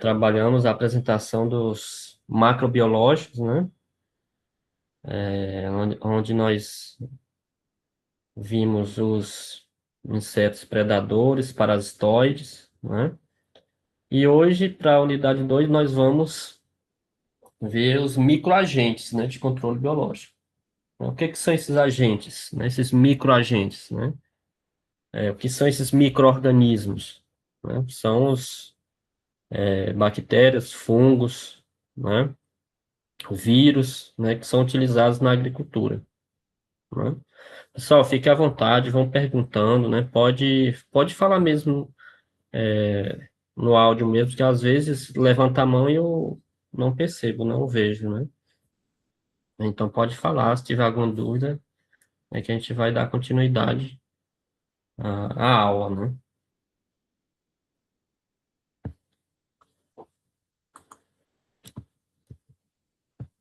Trabalhamos a apresentação dos macrobiológicos, né? Onde nós vimos os insetos predadores, parasitoides, né? E hoje, para a unidade 2 nós vamos ver os microagentes, né, de controle biológico. O que que são esses agentes, né? Esses microagentes, né? O que são esses micro-organismos, né? São os bactérias, fungos, né? Vírus, né? Que são utilizados na agricultura, né? Pessoal, fique à vontade, vão perguntando, né? Pode falar mesmo no áudio mesmo, que às vezes levanta a mão e eu não percebo, não vejo, né? Então pode falar, se tiver alguma dúvida, é que a gente vai dar continuidade à aula, né?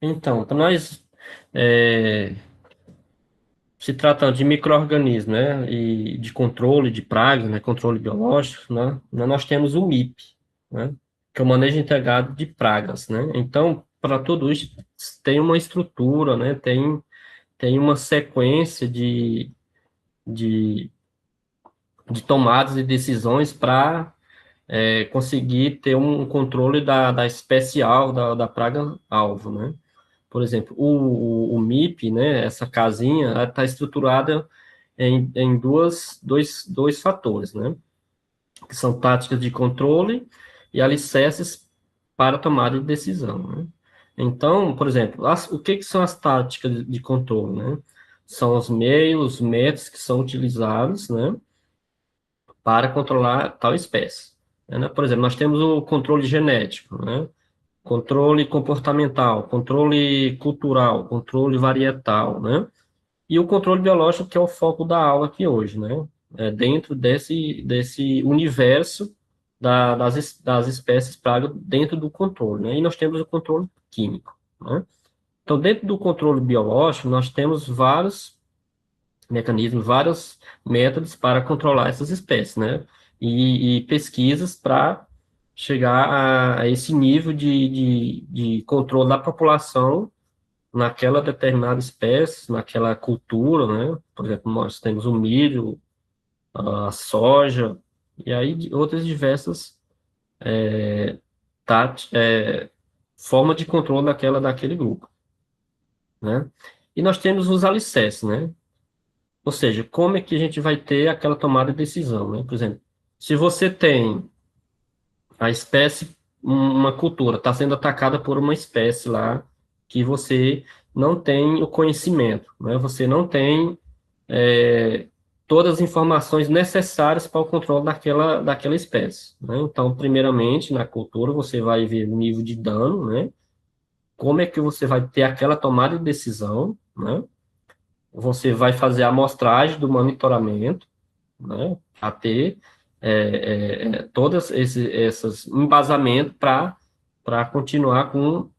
Então, para nós, é, se tratando de micro-organismos, né, e de controle de pragas, né, controle biológico, né, nós temos o MIP, né, que é o manejo integrado de pragas, né. Então, para tudo isso, tem uma estrutura, né, tem uma sequência de, de tomadas de decisões para conseguir ter um controle da espécie alvo, da praga alvo, né. Por exemplo, o MIP, né, essa casinha, está estruturada em dois fatores, né, que são táticas de controle e alicerces para tomada de decisão, né. Então, por exemplo, o que são as táticas de controle, né? São os meios, os métodos que são utilizados, né, para controlar tal espécie, né? Por exemplo, nós temos o controle genético, né? Controle comportamental, controle cultural, controle varietal, né? E o controle biológico, que é o foco da aula aqui hoje, né? Dentro desse universo das espécies praga dentro do controle, né? E nós temos o controle químico, né? Então, dentro do controle biológico, nós temos vários mecanismos, vários métodos para controlar essas espécies, né? E pesquisas para chegar a esse nível de controle da população naquela determinada espécie, naquela cultura, né? Por exemplo, nós temos o milho, a soja, e aí outras diversas tati- é, formas de controle daquele grupo, né? E nós temos os alicerces, né? Ou seja, como é que a gente vai ter aquela tomada de decisão, né? Por exemplo, se você tem a espécie, uma cultura, está sendo atacada por uma espécie lá que você não tem o conhecimento, né? Você não tem é, todas as informações necessárias para o controle daquela espécie, né? Então, primeiramente, na cultura, você vai ver o nível de dano, né? Como é que você vai ter aquela tomada de decisão, né? Você vai fazer a amostragem do monitoramento, né, a ter todas esses embasamentos para continuar com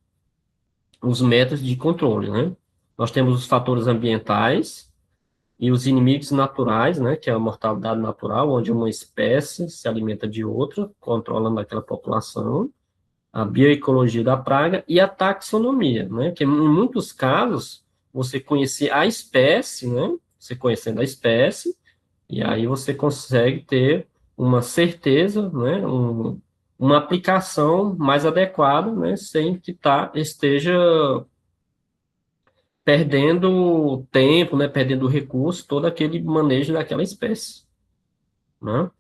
os métodos de controle, né? Nós temos os fatores ambientais e os inimigos naturais, né, que é a mortalidade natural, onde uma espécie se alimenta de outra, controlando aquela população, a bioecologia da praga e a taxonomia, né, que em muitos casos você conhecer a espécie, né, você conhecendo a espécie, e aí você consegue ter uma certeza, né, uma aplicação mais adequada, né, sem que esteja perdendo tempo, né, perdendo recurso, todo aquele manejo daquela espécie, né?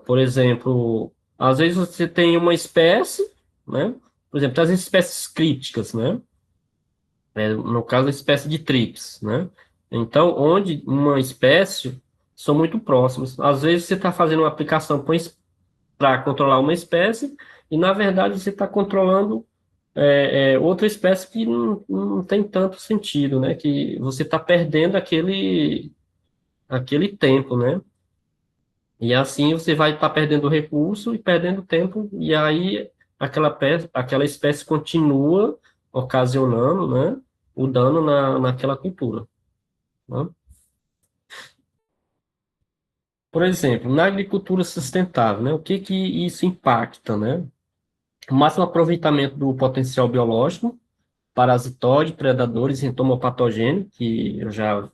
Por exemplo, às vezes você tem uma espécie, né? Por exemplo, tem as espécies críticas, né? No caso, a espécie de trips, né? Então, onde uma espécie são muito próximas. Às vezes você está fazendo uma aplicação para controlar uma espécie e, na verdade, você está controlando outra espécie que não tem tanto sentido, né? Que você está perdendo aquele tempo, né? E assim você vai estar perdendo recurso e perdendo tempo, e aí aquela espécie continua ocasionando, né, o dano naquela cultura, né? Por exemplo, na agricultura sustentável, né, o que que isso impacta, né? O máximo aproveitamento do potencial biológico, parasitóide, predadores e entomopatogênio, que eu já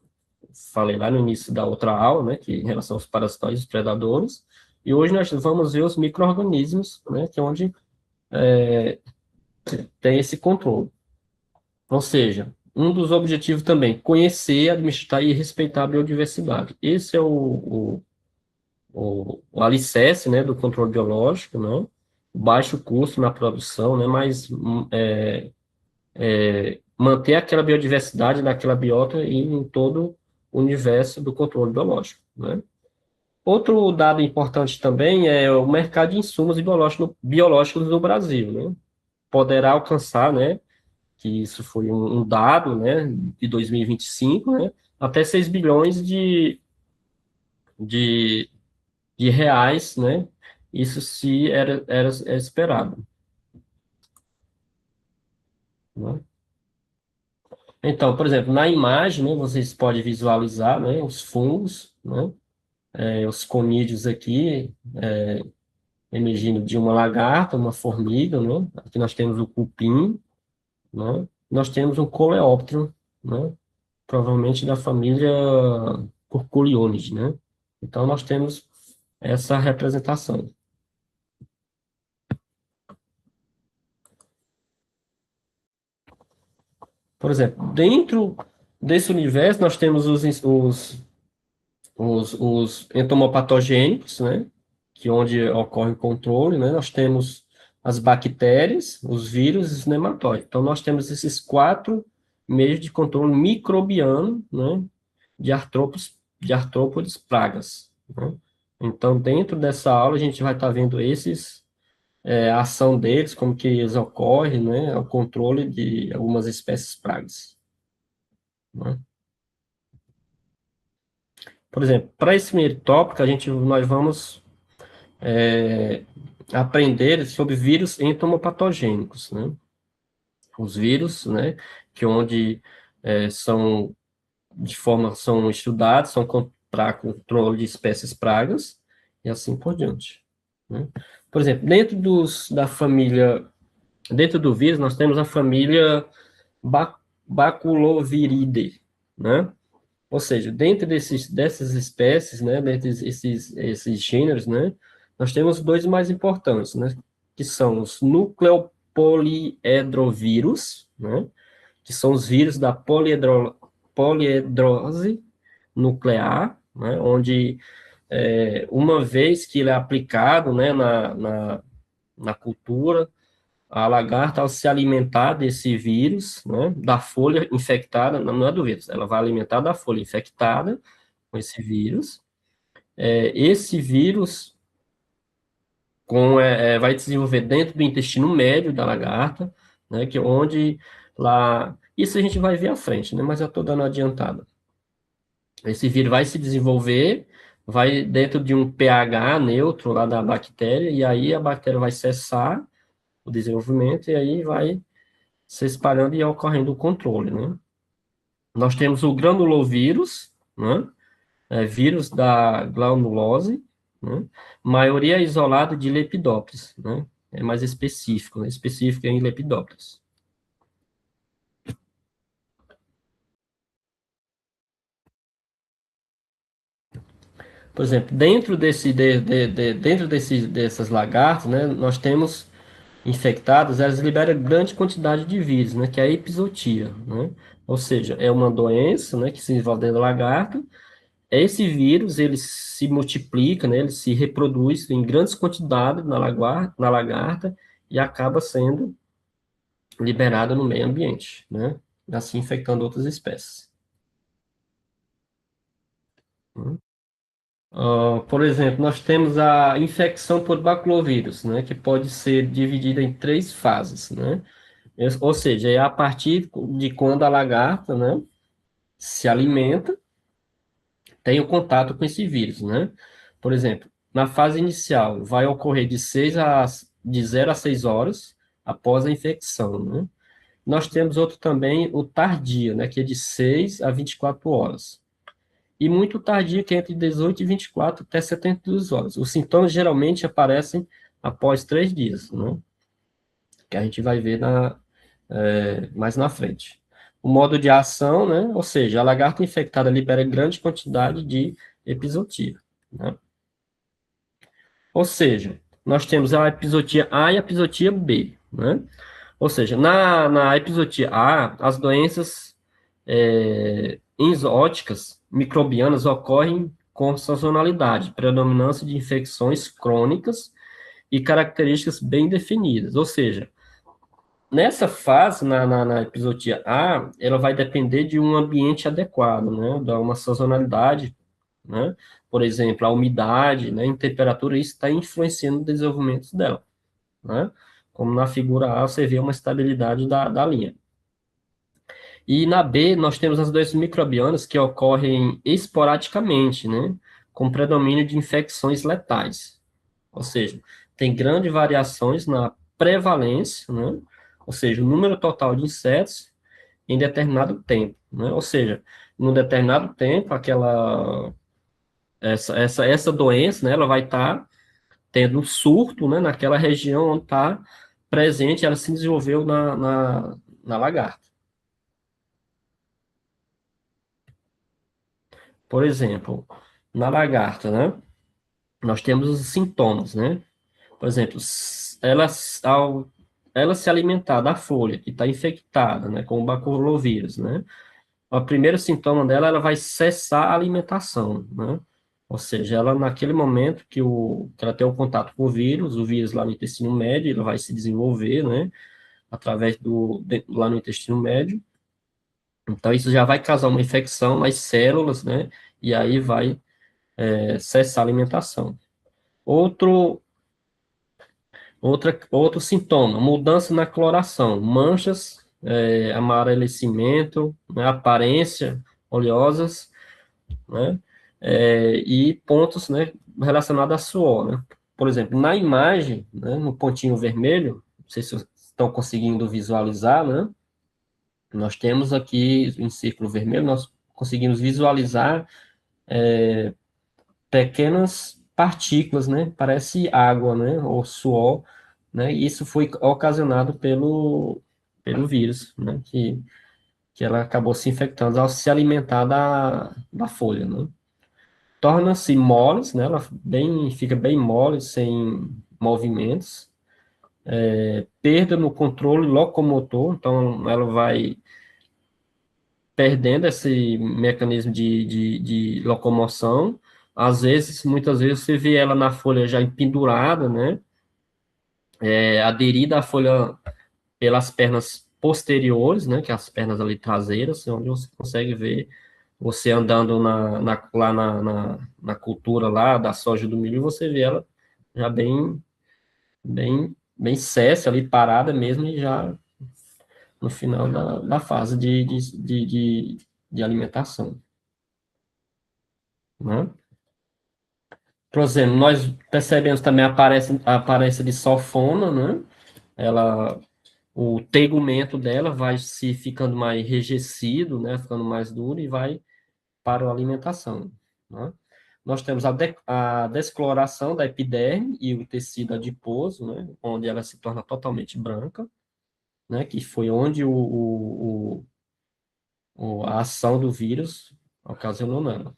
falei lá no início da outra aula, né, que em relação aos parasitóides e predadores. E hoje nós vamos ver os micro-organismos, né, que é onde tem esse controle. Ou seja, um dos objetivos também, conhecer, administrar e respeitar a biodiversidade. Esse é o alicerce, né, do controle biológico, né, baixo custo na produção, né, mas manter aquela biodiversidade daquela biota e em todo o universo do controle biológico, né. Outro dado importante também é o mercado de insumos biológicos no Brasil, né, poderá alcançar, né, que isso foi um dado, né, de 2025, né, até 6 bilhões de, de reais, né, isso se era esperado, né. Então, por exemplo, na imagem, né, vocês podem visualizar, né, os fungos, né, os conídeos aqui, emergindo de uma lagarta, uma formiga, né, aqui nós temos o cupim, né, nós temos um coleóptero, né, provavelmente da família Curculionidae, né? Então, nós temos essa representação. Por exemplo, dentro desse universo, nós temos os entomopatogênicos, né? Que é onde ocorre o controle, né? Nós temos as bactérias, os vírus e os nematóides. Então, nós temos esses quatro meios de controle microbiano, né? De artrópodes pragas, né? Então, dentro dessa aula, a gente vai estar vendo a ação deles, como que eles ocorrem, né? O controle de algumas espécies pragas, né? Por exemplo, para esse primeiro tópico, nós vamos aprender sobre vírus entomopatogênicos, né? Os vírus, né? Que onde são estudados, são para controle de espécies pragas e assim por diante, né? Por exemplo, dentro do vírus, nós temos a família Baculoviridae, né? Ou seja, dentro dessas espécies, né, dentre esses gêneros, né, nós temos dois mais importantes, né, que são os nucleopoliedrovírus, né, que são os vírus da poliedrose nuclear, né, onde uma vez que ele é aplicado, né, na cultura, a lagarta, ao se alimentar desse vírus, né, da folha infectada, não é do vírus, ela vai alimentar da folha infectada com esse vírus. Esse vírus vai desenvolver dentro do intestino médio da lagarta, né, que é onde lá... Isso a gente vai ver à frente, né, mas eu estou dando uma adiantada. Esse vírus vai se desenvolver, vai dentro de um pH neutro lá da bactéria, e aí a bactéria vai cessar o desenvolvimento, e aí vai se espalhando e ocorrendo o controle, né? Nós temos o granulovírus, né? Vírus da granulose, né? Maioria isolada de Lepidopteris, né? É mais específico, né? Específico em Lepidopteris. Por exemplo, dessas lagartas, né? Nós temos infectadas, elas liberam grande quantidade de vírus, né? Que é a epizootia, né? Ou seja, é uma doença, né? Que se desenvolve dentro da lagarta. Esse vírus, ele se multiplica, né, ele se reproduz em grandes quantidades na lagarta e acaba sendo liberado no meio ambiente, né, assim infectando outras espécies. Por exemplo, nós temos a infecção por baculovírus, né, que pode ser dividida em três fases, né, ou seja, é a partir de quando a lagarta, né, se alimenta, tem o contato com esse vírus, né? Por exemplo, na fase inicial, vai ocorrer de 0 a 6 horas após a infecção, né? Nós temos outro também, o tardio, né? Que é de 6 a 24 horas. e muito tardia, que é entre 18 e 24 até 72 horas. Os sintomas geralmente aparecem após 3 dias, né? Que a gente vai ver mais na frente. O modo de ação, né? Ou seja, a lagarta infectada libera grande quantidade de epizotia, né? Ou seja, nós temos a epizotia A e a epizotia B, né? Ou seja, na epizotia A, as doenças enzóticas microbianas ocorrem com sazonalidade, predominância de infecções crônicas e características bem definidas. Ou seja, nessa fase, na epizotia A, ela vai depender de um ambiente adequado, né? Da uma sazonalidade, né? Por exemplo, a umidade, né? Em temperatura, isso está influenciando o desenvolvimento dela, né? Como na figura A, você vê uma estabilidade da linha. E na B, nós temos as doenças microbianas que ocorrem esporadicamente, né? Com predomínio de infecções letais. Ou seja, tem grandes variações na prevalência, né? Ou seja, o número total de insetos em determinado tempo, né? Ou seja, num determinado tempo, essa doença, né? Ela vai estar tendo um surto, né? Naquela região onde está presente, ela se desenvolveu na lagarta. Por exemplo, na lagarta, né? Nós temos os sintomas, né? Por exemplo, ao ela se alimentar da folha que está infectada, né, com o baculovírus, né? O primeiro sintoma dela, ela vai cessar a alimentação, né? Ou seja, ela naquele momento que ela tem o contato com o vírus lá no intestino médio, ele vai se desenvolver, né? Através lá no intestino médio. Então, isso já vai causar uma infecção nas células, né? E aí vai cessar a alimentação. Outro outro sintoma, mudança na coloração, manchas, amarelecimento, né, aparência oleosas, né, e pontos, né, relacionados a suor, né. Por exemplo, na imagem, né, no pontinho vermelho, não sei se vocês estão conseguindo visualizar, né, nós temos aqui em círculo vermelho, nós conseguimos visualizar pequenas partículas, né? Parece água, né? Ou suor, né? E isso foi ocasionado pelo vírus, né? Que ela acabou se infectando ao se alimentar da folha, né? Torna-se moles, né? Ela fica bem mole, sem movimentos. Perda no controle locomotor, então ela vai perdendo esse mecanismo de locomoção. Às vezes, muitas vezes, você vê ela na folha já pendurada, né? Aderida à folha pelas pernas posteriores, né? Que é as pernas ali traseiras, onde você consegue ver você andando lá na cultura lá da soja e do milho, você vê ela já bem cessa ali, parada mesmo, e já no final da fase de alimentação, né? Por exemplo, nós percebemos também a aparência de sofona, né? Ela, o tegumento dela vai se ficando mais enrijecido, né? Ficando mais duro e vai para a alimentação, né? Nós temos a descoloração da epiderme e o tecido adiposo, né? Onde ela se torna totalmente branca, né? Que foi onde a ação do vírus ocasionou nela.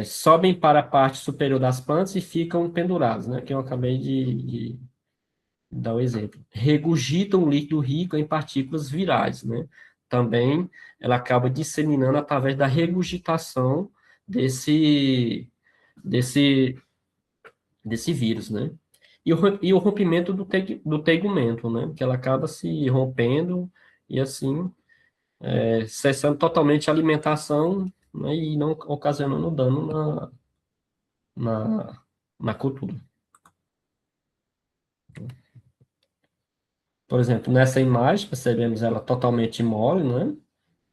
Sobem para a parte superior das plantas e ficam pendurados, né? Que eu acabei de dar o exemplo. Regurgitam um líquido rico em partículas virais, né? Também ela acaba disseminando através da regurgitação desse, desse, desse vírus, né? E o rompimento do tegumento, né? Que ela acaba se rompendo e assim cessando totalmente a alimentação, né? E não ocasionando dano na, na cultura. Por exemplo, nessa imagem, percebemos ela totalmente mole, né?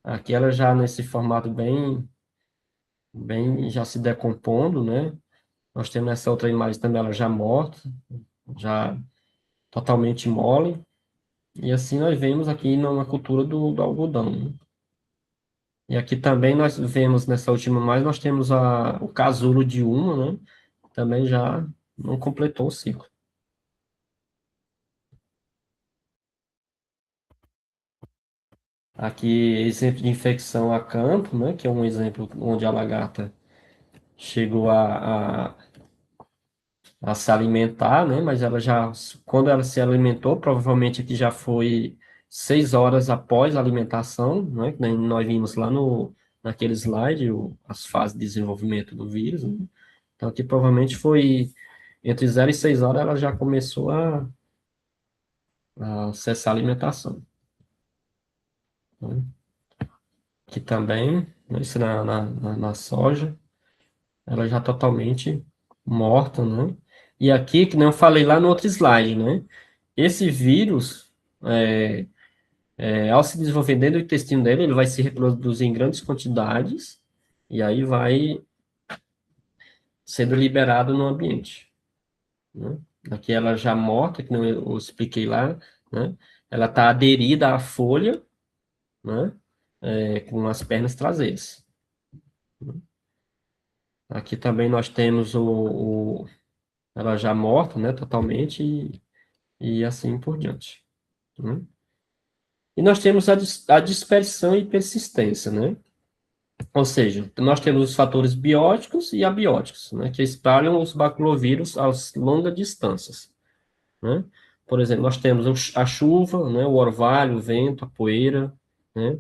Aqui ela já nesse formato bem já se decompondo, né? Nós temos essa outra imagem também, ela já morta, já totalmente mole. E assim nós vemos aqui na cultura do algodão, né? E aqui também nós vemos, nessa última mais, nós temos o casulo de uma, né? Também já não completou o ciclo. Aqui, exemplo de infecção a campo, né? Que é um exemplo onde a lagarta chegou a se alimentar, né? Mas ela já, quando ela se alimentou, provavelmente aqui já foi 6 horas após a alimentação, né? Que nem nós vimos lá naquele slide, as fases de desenvolvimento do vírus, né? Então aqui provavelmente foi entre 0 e 6 horas ela já começou a cessar a alimentação, né? Aqui também, né? Isso na soja, ela já totalmente morta, né? E aqui, que nem eu falei lá no outro slide, né? Esse vírus, ao se desenvolver dentro do intestino dele, ele vai se reproduzir em grandes quantidades e aí vai sendo liberado no ambiente, né? Aqui ela já morta, que não eu expliquei lá, né? Ela está aderida à folha, né? Com as pernas traseiras. Aqui também nós temos ela já morta, né? Totalmente e assim por diante, né? E nós temos a dispersão e persistência, né? Ou seja, nós temos os fatores bióticos e abióticos, né, que espalham os baculovírus a longas distâncias, né? Por exemplo, nós temos a chuva, né, o orvalho, o vento, a poeira, né?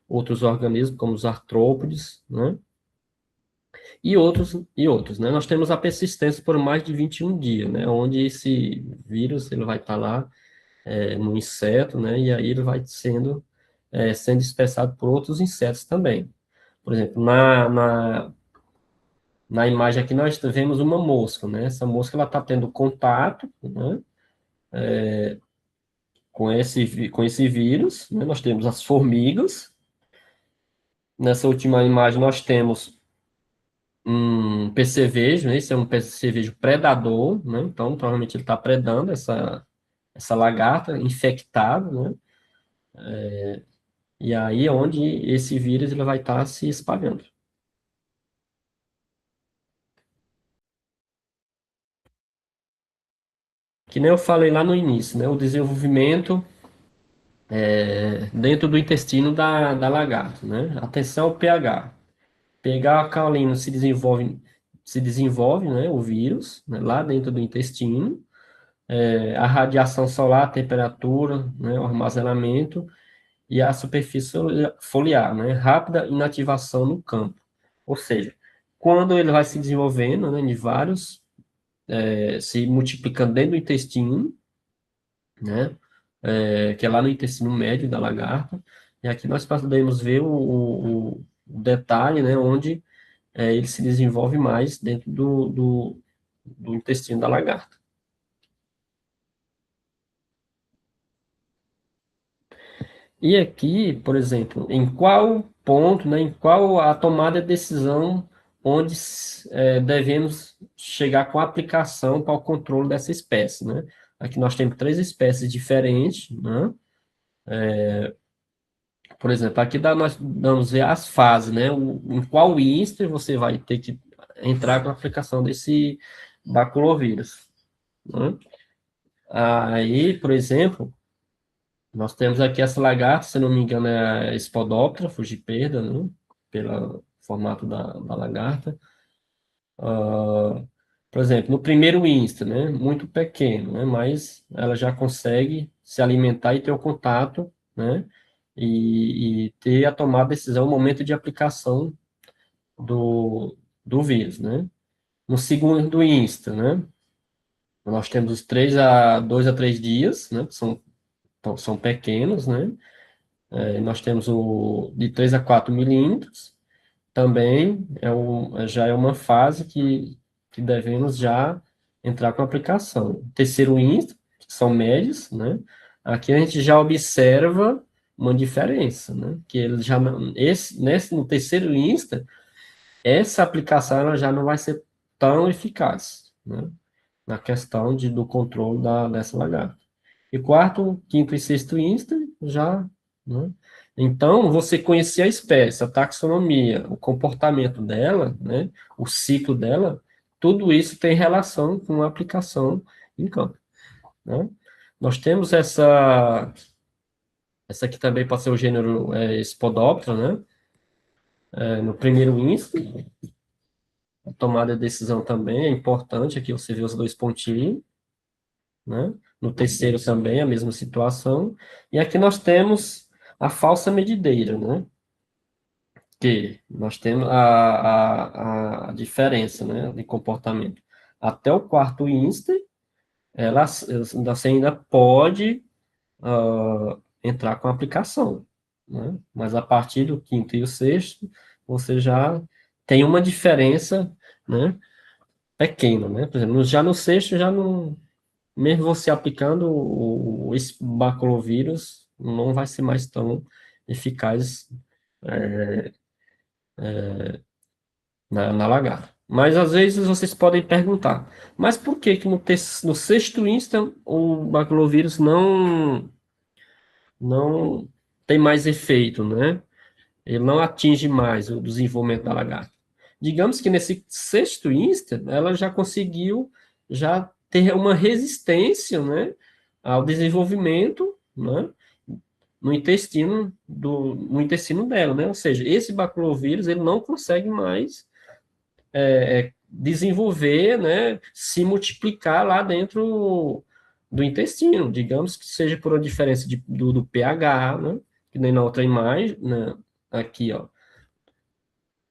Outros organismos, como os artrópodes, né? E outros, né? Nós temos a persistência por mais de 21 dias, né? Onde esse vírus ele vai estar lá no inseto, né? E aí ele vai sendo dispersado por outros insetos também. Por exemplo, na imagem aqui nós vemos uma mosca, né? Essa mosca ela está tendo contato, né, com esse vírus, né? Nós temos as formigas. Nessa última imagem nós temos um percevejo, né? Esse é um percevejo predador, né? Então provavelmente ele está predando essa lagarta infectada, né? E aí é onde esse vírus ele vai estar se espalhando. Que nem eu falei lá no início, né? O desenvolvimento dentro do intestino da lagarta, né? Atenção ao pH. pH alcalino se desenvolve, né? O vírus, né, lá dentro do intestino. A radiação solar, a temperatura, né? O armazenamento e a superfície foliar, né? Rápida inativação no campo. Ou seja, quando ele vai se desenvolvendo, né? De vários, se multiplicando dentro do intestino, né? Que é lá no intestino médio da lagarta. E aqui nós podemos ver o detalhe, né? Onde ele se desenvolve mais dentro do intestino da lagarta. E aqui, por exemplo, em qual ponto, né? Em qual a tomada de decisão onde devemos chegar com a aplicação para o controle dessa espécie, né? Aqui nós temos 3 espécies diferentes, né? Por exemplo, aqui nós vamos ver as fases, né? Em qual instante você vai ter que entrar com a aplicação desse baculovírus, né? Aí, por exemplo, nós temos aqui essa lagarta, se não me engano, é a Spodoptera fugiperda, né? Pelo formato da lagarta. Ah, por exemplo, no primeiro insta, né? Muito pequeno, né? Mas ela já consegue se alimentar e ter o contato, né? E ter a tomada de decisão no momento de aplicação do vírus, né? No segundo insta, né? Nós temos os 2 a 3 dias, né? São pequenos, né? Nós temos o de 3 a 4 milímetros, também já é uma fase que devemos já entrar com a aplicação. Terceiro insta, que são médios, né? Aqui a gente já observa uma diferença, né? Que ele já no terceiro insta, essa aplicação ela já não vai ser tão eficaz, né? Na questão do controle dessa lagarta. E quarto, quinto e sexto insta já, né? Então, você conhecer a espécie, a taxonomia, o comportamento dela, né, o ciclo dela, tudo isso tem relação com a aplicação em campo, né? Nós temos essa aqui também pode ser o gênero Spodoptera, né? No primeiro instante, a tomada de decisão também é importante, aqui você vê os dois pontinhos, né? No terceiro também, a mesma situação. E aqui nós temos a falsa medideira, né? Que nós temos a diferença, né, de comportamento. Até o quarto instante, você ainda pode entrar com a aplicação, né? Mas a partir do quinto e o sexto, você já tem uma diferença, né, pequena, né? Por exemplo, já no sexto, já não, mesmo você aplicando esse baculovírus, não vai ser mais tão eficaz na lagarta. Mas às vezes vocês podem perguntar, mas por que que no sexto insta o baculovírus não tem mais efeito, né? Ele não atinge mais o desenvolvimento da lagarta. Digamos que nesse sexto insta, ela já conseguiu já ter uma resistência, né, ao desenvolvimento, né, no intestino dela, né? Ou seja, esse baculovírus ele não consegue mais desenvolver, né, se multiplicar lá dentro do intestino, digamos que seja por uma diferença do pH, né, que nem na outra imagem, né, aqui, ó,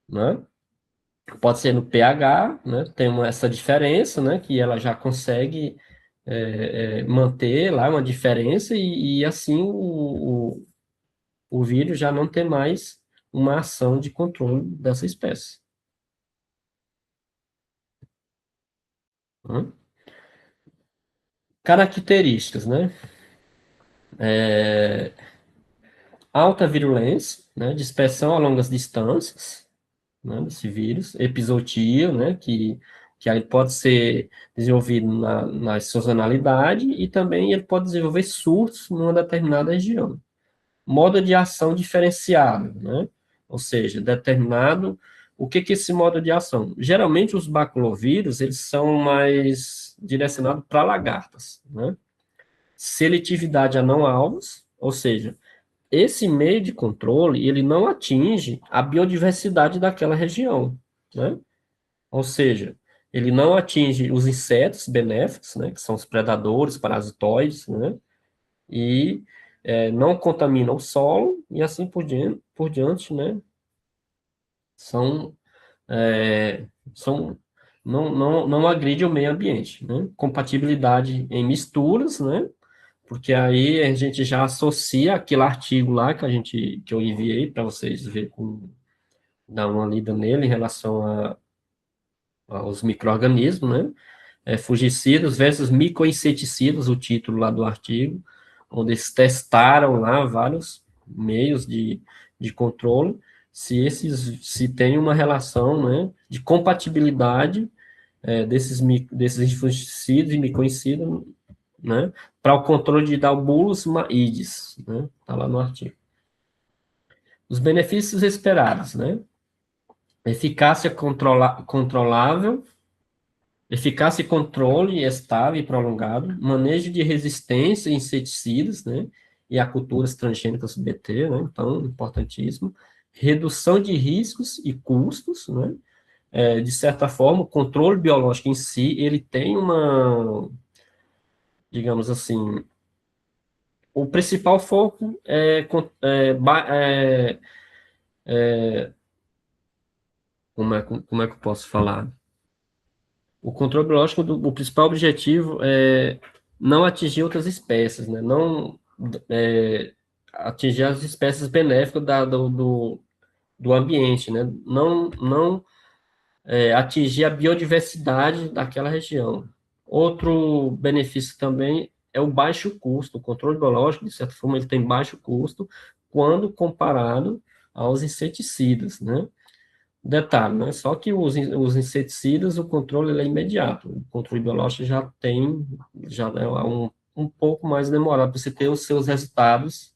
né, pode ser no pH, né, tem essa diferença, né, que ela já consegue manter lá uma diferença e assim o vírus já não tem mais uma ação de controle dessa espécie. Né? Características, né? Alta virulência, né? Dispersão a longas distâncias, né? Desse vírus, epizootia, né? Que aí pode ser desenvolvido na sazonalidade e também ele pode desenvolver surtos numa determinada região. Modo de ação diferenciado, né? Ou seja, determinado. O que que é esse modo de ação? Geralmente os baculovírus, eles são mais direcionados para lagartas, né? Seletividade a não alvos, ou seja, esse meio de controle, ele não atinge a biodiversidade daquela região, né? Ou seja, ele não atinge os insetos benéficos, né, que são os predadores, parasitoides, né? E não contamina o solo e assim por diante, né? São, é, são não agride o meio ambiente, né? Compatibilidade em misturas, né? Porque aí a gente já associa aquele artigo lá que eu enviei para vocês verem dar uma lida nele em relação aos micro-organismos, né? Fungicidas versus micoinseticidas, o título lá do artigo, onde eles testaram lá vários meios de controle, se tem uma relação, né, de compatibilidade desses fungicidas e micoinicidas, né, para o controle de Dalbulus maídes, né, tá lá no artigo. Os benefícios esperados, né, eficácia controlável, eficácia e controle estável e prolongado, manejo de resistência a inseticidas, né, e a culturas transgênicas BT, né, então, importantíssimo, redução de riscos e custos, né, de certa forma, o controle biológico em si, ele tem digamos assim, o principal foco como é que eu posso falar? O controle biológico, o principal objetivo é não atingir outras espécies, né? Não atingir as espécies benéficas do ambiente, né? Não atingir a biodiversidade daquela região. Outro benefício também é o baixo custo. O controle biológico, de certa forma, ele tem baixo custo quando comparado aos inseticidas, né? Detalhe, né? Só que os inseticidas, o controle ele é imediato. O controle biológico já é um pouco mais demorado para você ter os seus resultados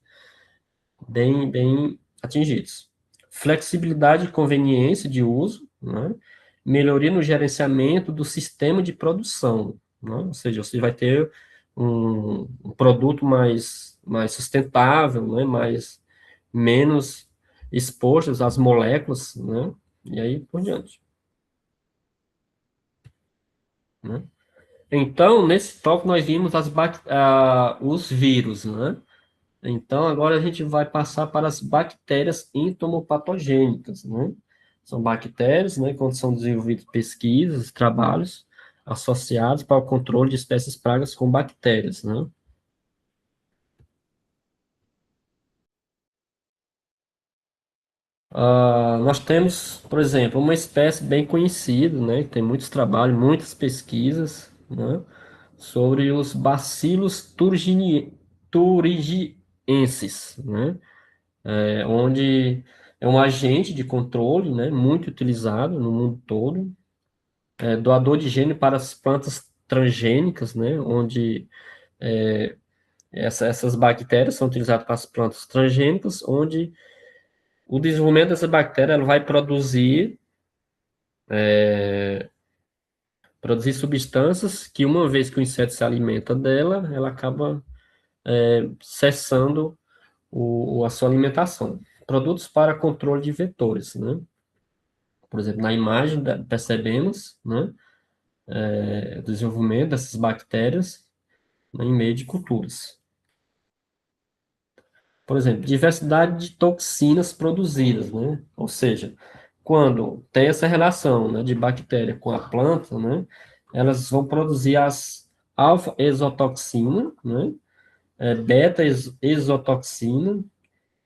bem atingidos. Flexibilidade e conveniência de uso, né? Melhoria no gerenciamento do sistema de produção, né? Ou seja, você vai ter um produto mais sustentável, né? Menos expostos às moléculas, né? E aí por diante, né? Então, nesse tópico, nós vimos os vírus, né? Então, agora a gente vai passar para as bactérias entomopatogênicas, né? São bactérias, né, quando são desenvolvidas pesquisas, trabalhos associados para o controle de espécies pragas com bactérias, né? Nós temos, por exemplo, uma espécie bem conhecida, né, que tem muitos trabalhos, muitas pesquisas, né, sobre os bacilos thuringiensis, né? Onde é um agente de controle, né, muito utilizado no mundo todo, doador de gene para as plantas transgênicas, né, onde essas bactérias são utilizadas para as plantas transgênicas, onde o desenvolvimento dessa bactéria ela vai produzir substâncias que, uma vez que o inseto se alimenta dela, ela acaba cessando a sua alimentação. Produtos para controle de vetores, né? Por exemplo, na imagem percebemos, né, o desenvolvimento dessas bactérias, né, em meio de culturas. Por exemplo, diversidade de toxinas produzidas, né? Ou seja, quando tem essa relação, né, de bactéria com a planta, né, elas vão produzir as alfa-exotoxina, né, beta-exotoxina,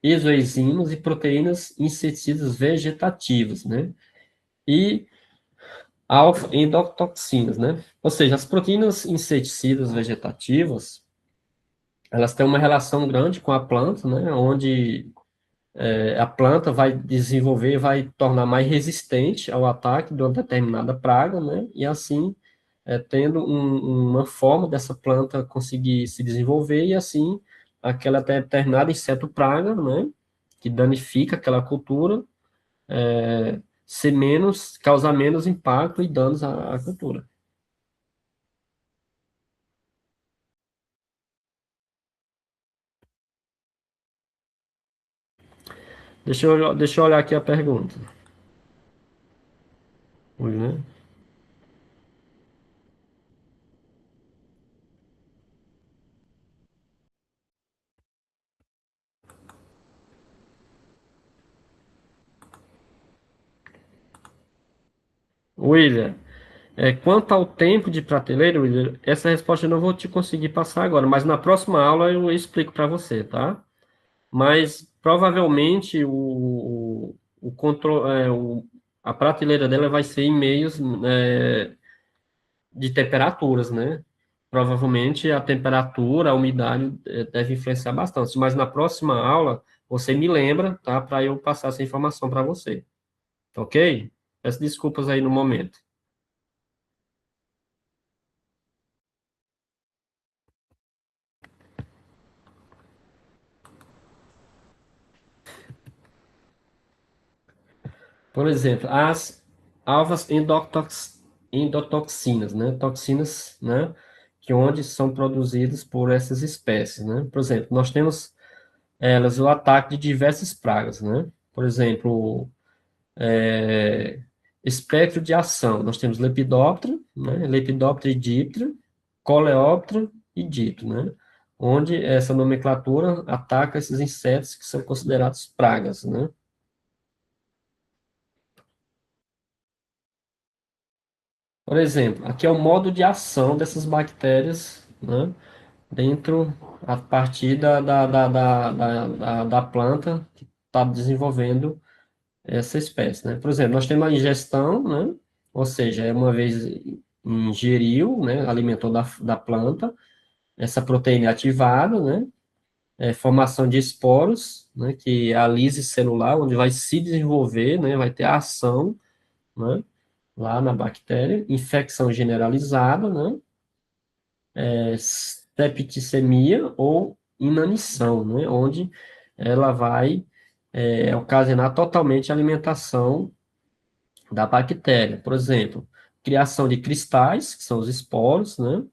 exoenzimas e proteínas inseticidas vegetativas, né? E alfa-endotoxinas, né? Ou seja, as proteínas inseticidas vegetativas, elas têm uma relação grande com a planta, né? Onde a planta vai desenvolver, vai tornar mais resistente ao ataque de uma determinada praga, né? E assim, tendo uma forma dessa planta conseguir se desenvolver e assim, aquela determinada inseto praga, né? Que danifica aquela cultura, ser menos, causar menos impacto e danos à cultura. Deixa eu olhar aqui a pergunta. Né? William, quanto ao tempo de prateleira, William, essa resposta eu não vou te conseguir passar agora, mas na próxima aula eu explico para você, tá? Mas provavelmente a prateleira dela vai ser em meios de temperaturas, né? Provavelmente a temperatura, a umidade deve influenciar bastante, mas na próxima aula você me lembra, tá? Para eu passar essa informação para você, tá ok? Peço desculpas aí no momento. Por exemplo, as alvas endotoxinas, né? Toxinas, né? Que onde são produzidas por essas espécies, né? Por exemplo, nós temos elas o ataque de diversas pragas, né? Por exemplo, espectro de ação. Nós temos Lepidoptera, né? Lepidoptera e Diptera, Coleóptera e Diptera, né? Onde essa nomenclatura ataca esses insetos que são considerados pragas, né? Por exemplo, aqui é o modo de ação dessas bactérias, né, dentro, a partir da planta que está desenvolvendo essa espécie, né? Por exemplo, nós temos a ingestão, né, ou seja, é uma vez ingeriu, né, alimentou da planta, essa proteína é ativada, né, formação de esporos, né, que é a lise celular, onde vai se desenvolver, né, vai ter a ação, né, lá na bactéria, infecção generalizada, né? Septicemia ou inanição, né? Onde ela vai ocasionar totalmente a alimentação da bactéria. Por exemplo, criação de cristais, que são os esporos, né?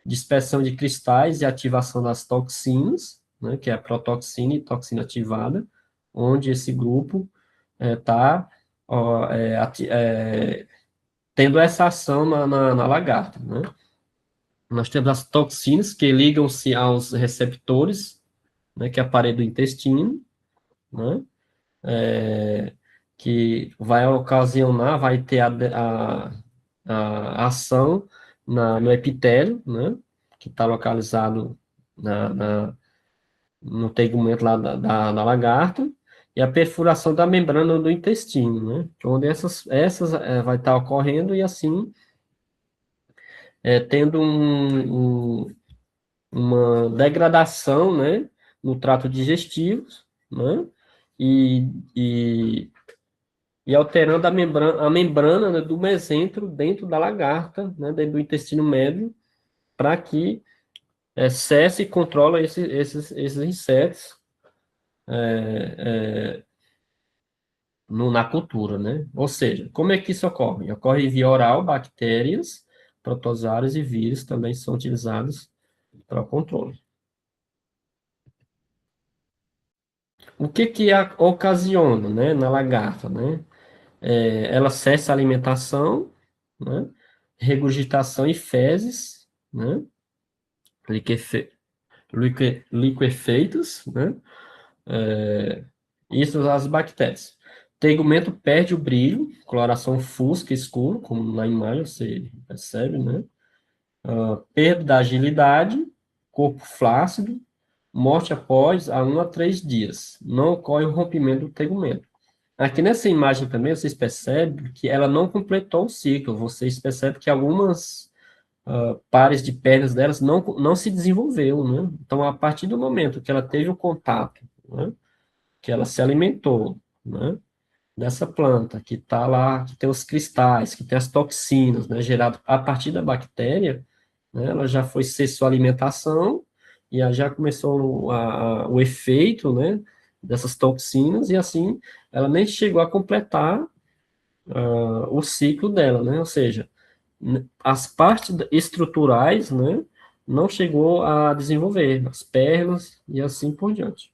Dispersão de cristais e ativação das toxinas, né? Que é a protoxina e toxina ativada, onde esse grupo está tendo essa ação na lagarta, né? Nós temos as toxinas que ligam-se aos receptores, né, que é a parede do intestino, né, que vai ocasionar, vai ter a ação no epitélio, né, que está localizado no tegumento lá da lagarta, e a perfuração da membrana do intestino, né, onde essas vai estar ocorrendo e assim tendo uma degradação, né, no trato digestivo, né, e, e, e alterando a membrana, né, do mesentro dentro da lagarta, né, dentro do intestino médio, para que cesse e controle esses insetos na cultura, né? Ou seja, como é que isso ocorre? Ocorre via oral, bactérias, protozoários e vírus também são utilizados para o controle. O que ocasiona, né, na lagarta, né? Ela cessa a alimentação, né? Regurgitação e fezes, né? Liquefe- Liquefeitos, né? Isso as bactérias. Tegumento perde o brilho, coloração fusca escuro, como na imagem você percebe, né? Perda da agilidade, corpo flácido, morte após 1 a 3 dias. Não ocorre o rompimento do tegumento. Aqui nessa imagem também vocês percebem que ela não completou o ciclo. Vocês percebem que algumas pares de pernas delas não se desenvolveu, né? Então, a partir do momento que ela teve o contato, né, que ela se alimentou, né, dessa planta que está lá, que tem os cristais, que tem as toxinas, né, gerado a partir da bactéria, né, ela já foi ser sua alimentação e aí já começou o efeito, né, dessas toxinas e assim ela nem chegou a completar o ciclo dela, né, ou seja, as partes estruturais, né, não chegou a desenvolver, as pernas e assim por diante.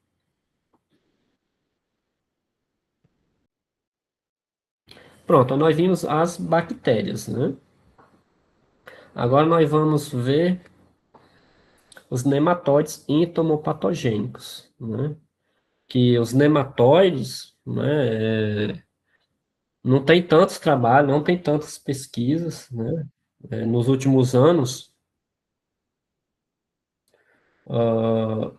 Pronto, nós vimos as bactérias, né? Agora nós vamos ver os nematóides entomopatogênicos, né? Que os nematóides, né, não tem tantos trabalhos, não tem tantas pesquisas, né? Nos últimos anos, ah,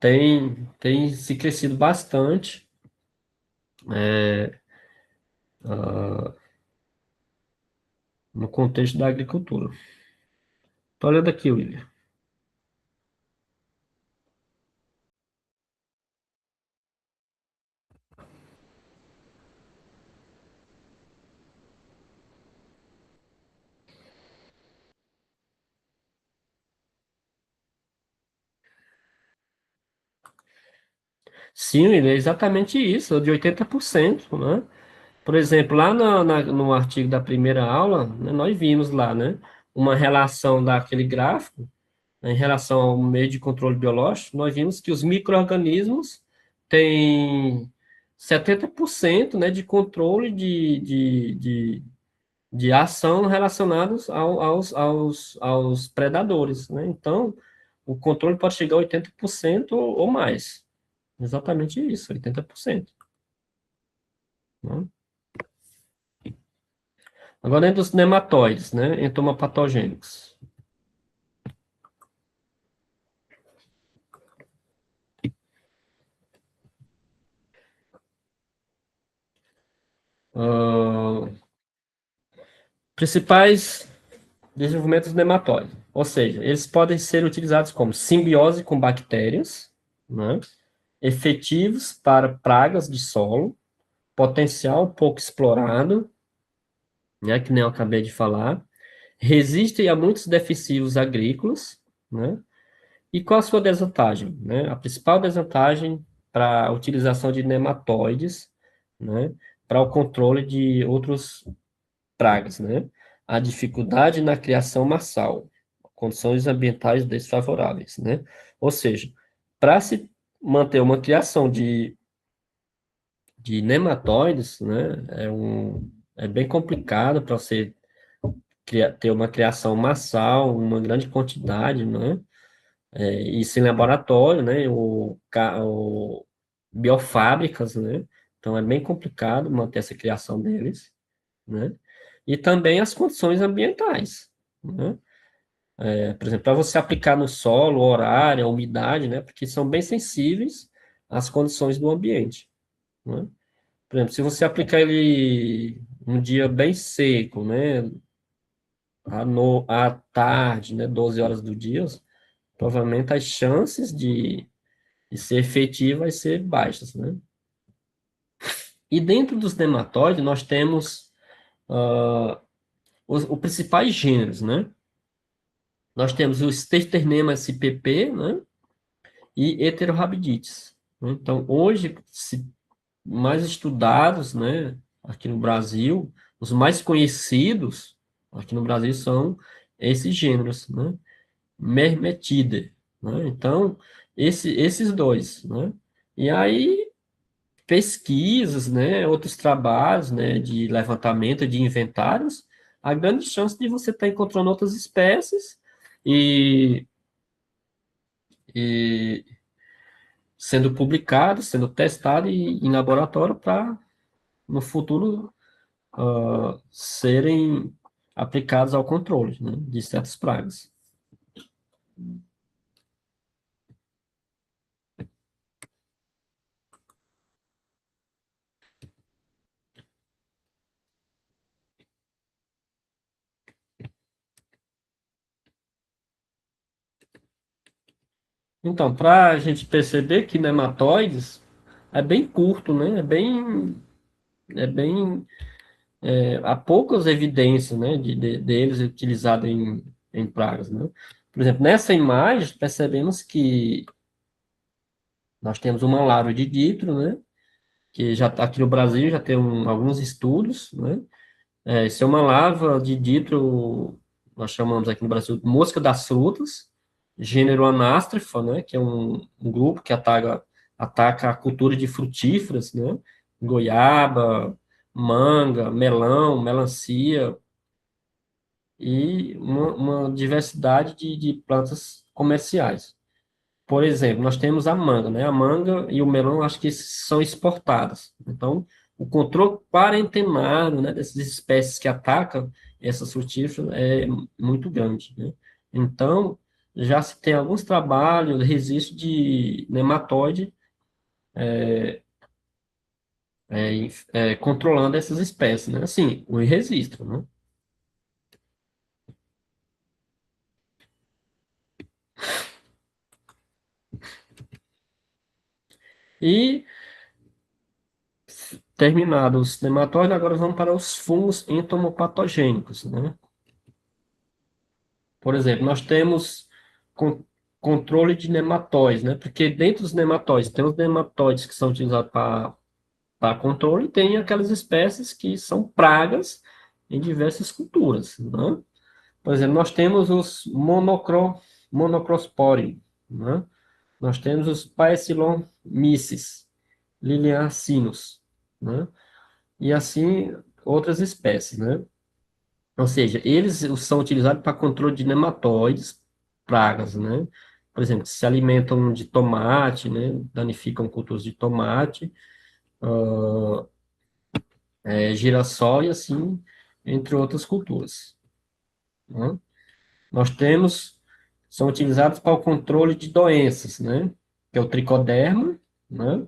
tem se crescido bastante no contexto da agricultura. Tô olhando aqui, William. Sim, William, é exatamente isso, de 80%, né? Por exemplo, lá no artigo da primeira aula, né, nós vimos lá, né, uma relação daquele gráfico, né, em relação ao meio de controle biológico, nós vimos que os micro-organismos têm 70%, né, de controle de ação relacionados aos predadores, né? Então, o controle pode chegar a 80% ou mais. Exatamente isso, 80%. Né? Agora, dentro dos nematóides, né? Entomopatogênicos. Ah, principais desenvolvimentos nematóides. Ou seja, eles podem ser utilizados como simbiose com bactérias, né? Efetivos para pragas de solo, potencial pouco explorado, né? Que nem eu acabei de falar. Resistem a muitos defensivos agrícolas, né? E qual a sua desvantagem, né? A principal desvantagem para a utilização de nematóides, né, para o controle de outros pragas, né? A dificuldade na criação massal, condições ambientais desfavoráveis, né? Ou seja, para se manter uma criação de nematóides, né, é bem complicado para você ter uma criação massal, uma grande quantidade, né? Isso em laboratório, né? O biofábricas, né? Então é bem complicado manter essa criação deles, né? E também as condições ambientais, né? Por exemplo, para você aplicar no solo, o horário, a umidade, né? Porque são bem sensíveis às condições do ambiente, né? Por exemplo, se você aplicar ele um dia bem seco, né? À tarde, né? 12 horas do dia, provavelmente as chances de ser efetivo vai ser baixas, né? E dentro dos nematóides, nós temos os principais gêneros, né? Nós temos o Sterternema spp, né? E Heterorhabdites, né? Então, hoje, mais estudados, né? Aqui no Brasil, os mais conhecidos aqui no Brasil são esses gêneros, né? Mermetidae, né? Então, esses dois, né? E aí, pesquisas, né? Outros trabalhos, né? De levantamento de inventários, há grande chance de você estar encontrando outras espécies e, e sendo publicado, sendo testado em laboratório para, no futuro, serem aplicados ao controle, né, de certas pragas. Então, para a gente perceber que nematóides é bem curto, né? Há poucas evidências, né, deles utilizados em pragas, né? Por exemplo, nessa imagem, percebemos que nós temos uma larva de dítro, né? Que já está aqui no Brasil, já tem alguns estudos, né? Isso é uma larva de dítro, nós chamamos aqui no Brasil de mosca das frutas, gênero Anastrophe, né? Que é um grupo que ataca a cultura de frutíferas, né? Goiaba, manga, melão, melancia e uma diversidade de plantas comerciais. Por exemplo, nós temos a manga, né? A manga e o melão, acho que são exportadas. Então, o controle quarentenário, né, dessas espécies que atacam essas frutíferas é muito grande, né? Então, já se tem alguns trabalhos, registro de nematóide controlando essas espécies, né? Assim, o registro, né? E, terminados os nematóides, agora vamos para os fungos entomopatogênicos, né? Por exemplo, nós temos con- controle de nematóides, né? Porque dentro dos nematóides, tem os nematóides que são utilizados para controle e tem aquelas espécies que são pragas em diversas culturas, né? Por exemplo, nós temos os monocrospori, né? Nós temos os Paecilomyces, liliacinus, né? E assim outras espécies, né? Ou seja, eles são utilizados para controle de nematóides, pragas, né? Por exemplo, se alimentam de tomate, né? Danificam culturas de tomate, girassol e assim, entre outras culturas, né? Nós temos, são utilizados para o controle de doenças, né? Que é o tricoderma, né?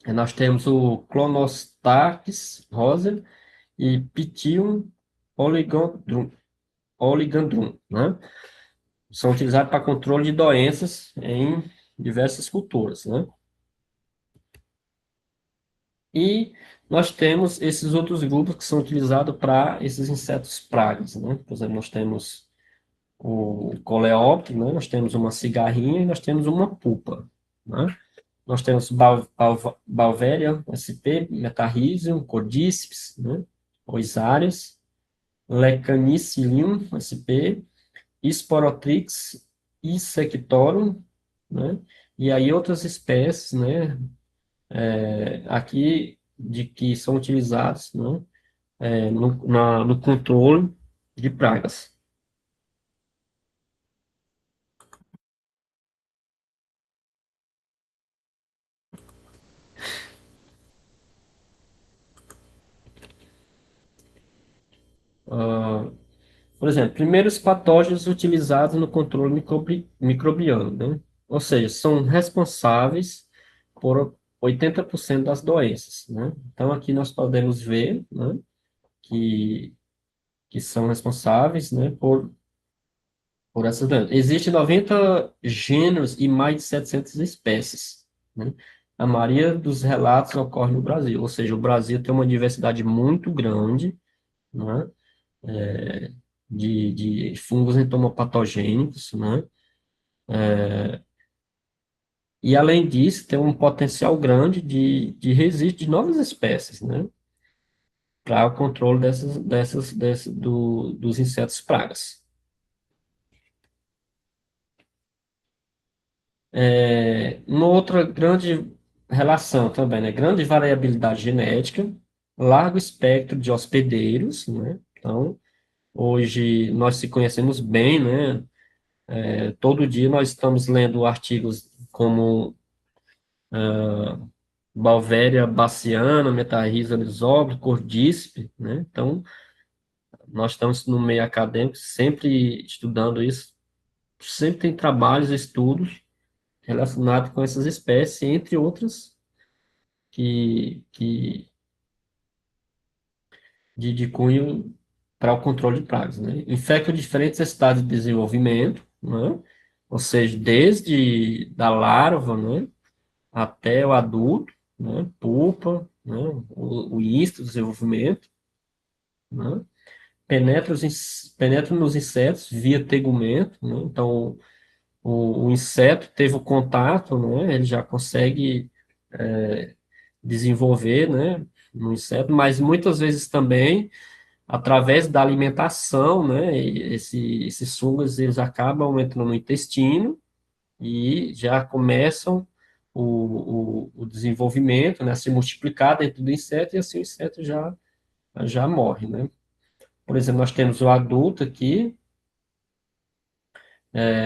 E nós temos o Clonostax rosa e Pythium oligandrum, né? São utilizados para controle de doenças em diversas culturas, né? E nós temos esses outros grupos que são utilizados para esses insetos pragas, né? Por exemplo, nós temos o coleóptero, né? Nós temos uma cigarrinha e nós temos uma pupa, né? Nós temos Beauveria sp, Metarrhizium, Cordíceps, né? Oisarias, Lecanicilium sp, Sporotrix insectorum, né? E aí outras espécies, né? Aqui de que são utilizados, né? No controle de pragas. Ah, por exemplo, primeiros patógenos utilizados no controle microbiano, né? Ou seja, são responsáveis por 80% das doenças, né? Então, aqui nós podemos ver, né, que, que são responsáveis, né, por essas doenças. Existem 90 gêneros e mais de 700 espécies, né? A maioria dos relatos ocorre no Brasil, ou seja, o Brasil tem uma diversidade muito grande, né, de fungos entomopatogênicos, né? E, além disso, tem um potencial grande de registro de novas espécies, né? Para o controle dos insetos pragas. Uma outra grande relação também, né? Grande variabilidade genética, largo espectro de hospedeiros, né? Então, hoje nós se conhecemos bem, né? Todo dia nós estamos lendo artigos como Beauveria bassiana, Metarrhiza lisóbrio, Cordícepe, né? Então, nós estamos no meio acadêmico sempre estudando isso, sempre tem trabalhos, estudos relacionados com essas espécies, entre outras de cunho para o controle de pragas, né? Infectam diferentes estados de desenvolvimento, né? Ou seja, desde da larva, né, até o adulto, né, pupa, né, o início do desenvolvimento, né? Penetra nos insetos via tegumento, né? Então, o inseto teve o contato, né? Ele já consegue desenvolver, né? No inseto, mas muitas vezes também através da alimentação, né? Esses fungos eles acabam entrando no intestino e já começam o desenvolvimento, né? A se multiplicar dentro do inseto e assim o inseto já morre, né? Por exemplo, nós temos o adulto aqui,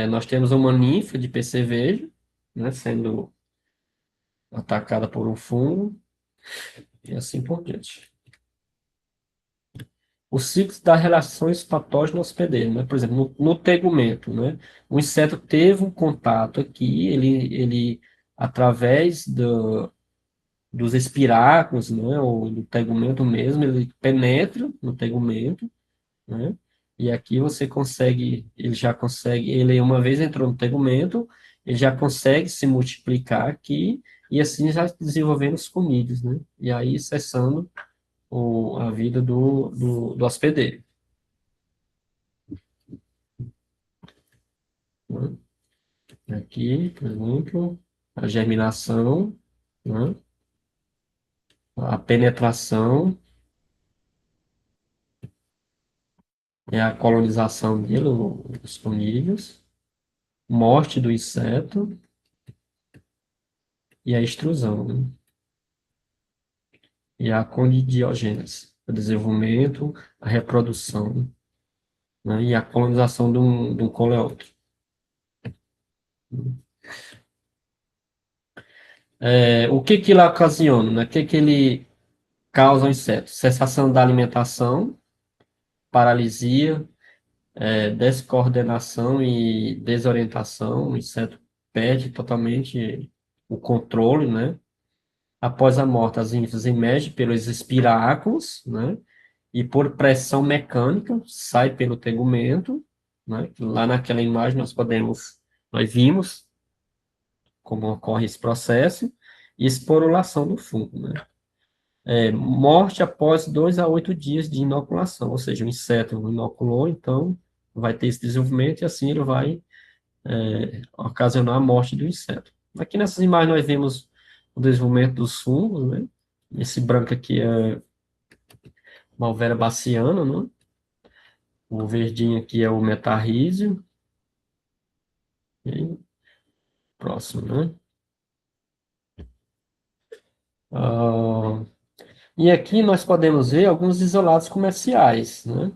nós temos uma ninfa de percevejo, né? Sendo atacada por um fungo e assim por diante. O ciclo das relações patógeno-hospedeiro, né? Por exemplo, no tegumento, né? O inseto teve um contato aqui, ele através dos espiráculos, né? Ou do tegumento mesmo, ele penetra no tegumento, né? E aqui você consegue, ele já consegue, ele uma vez entrou no tegumento, ele já consegue se multiplicar aqui e assim já desenvolvendo os conídeos, né? E aí cessando a vida do hospedeiro, né? Aqui, por exemplo, a germinação, né? A penetração é a colonização dele, os conídeos, morte do inseto e a extrusão, né? E a condidiogênese, o desenvolvimento, a reprodução, né? E a colonização de um coleóptero. O que que ele ocasiona, né? O que que ele causa ao inseto? Cessação da alimentação, paralisia, descoordenação e desorientação, o inseto perde totalmente o controle, né? Após a morte, as ninfas emergem pelos espiráculos, né? E por pressão mecânica, sai pelo tegumento, né? Lá naquela imagem nós vimos como ocorre esse processo, e esporulação do fungo, né? Morte após 2 a 8 dias de inoculação, ou seja, o inseto inoculou, então vai ter esse desenvolvimento e assim ele vai ocasionar a morte do inseto. Aqui nessas imagens nós vemos o desenvolvimento dos fungos, né? Esse branco aqui é Malvera baciana, né? O verdinho aqui é o metarrísio. E próximo, né? Ah, e aqui nós podemos ver alguns isolados comerciais, né?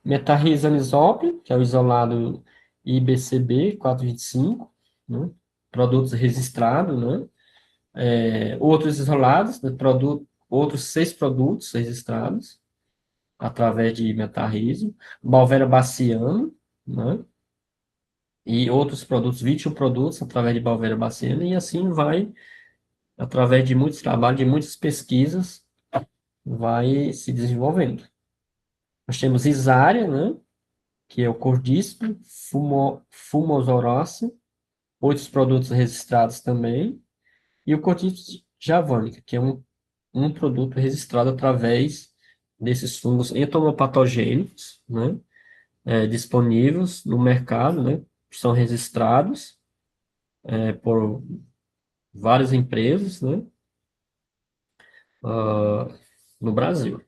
Metarrhiza anisople, que é o isolado IBCB 425, né? Produtos registrados, né? Outros isolados, né? Outros 6 produtos registrados através de metarrhizo, Balvera baciana, né? E outros produtos, 21 produtos através de Balvera baciana, e assim vai, através de muitos trabalhos, de muitas pesquisas, vai se desenvolvendo. Nós temos Isária, né? Que é o Cordíceps, Fumosorossi, outros produtos registrados também, e o Cordíceps javanica, que é um produto registrado através desses fungos entomopatogênicos, né? Disponíveis no mercado, né? São registrados por várias empresas, né? ah, no Brasil.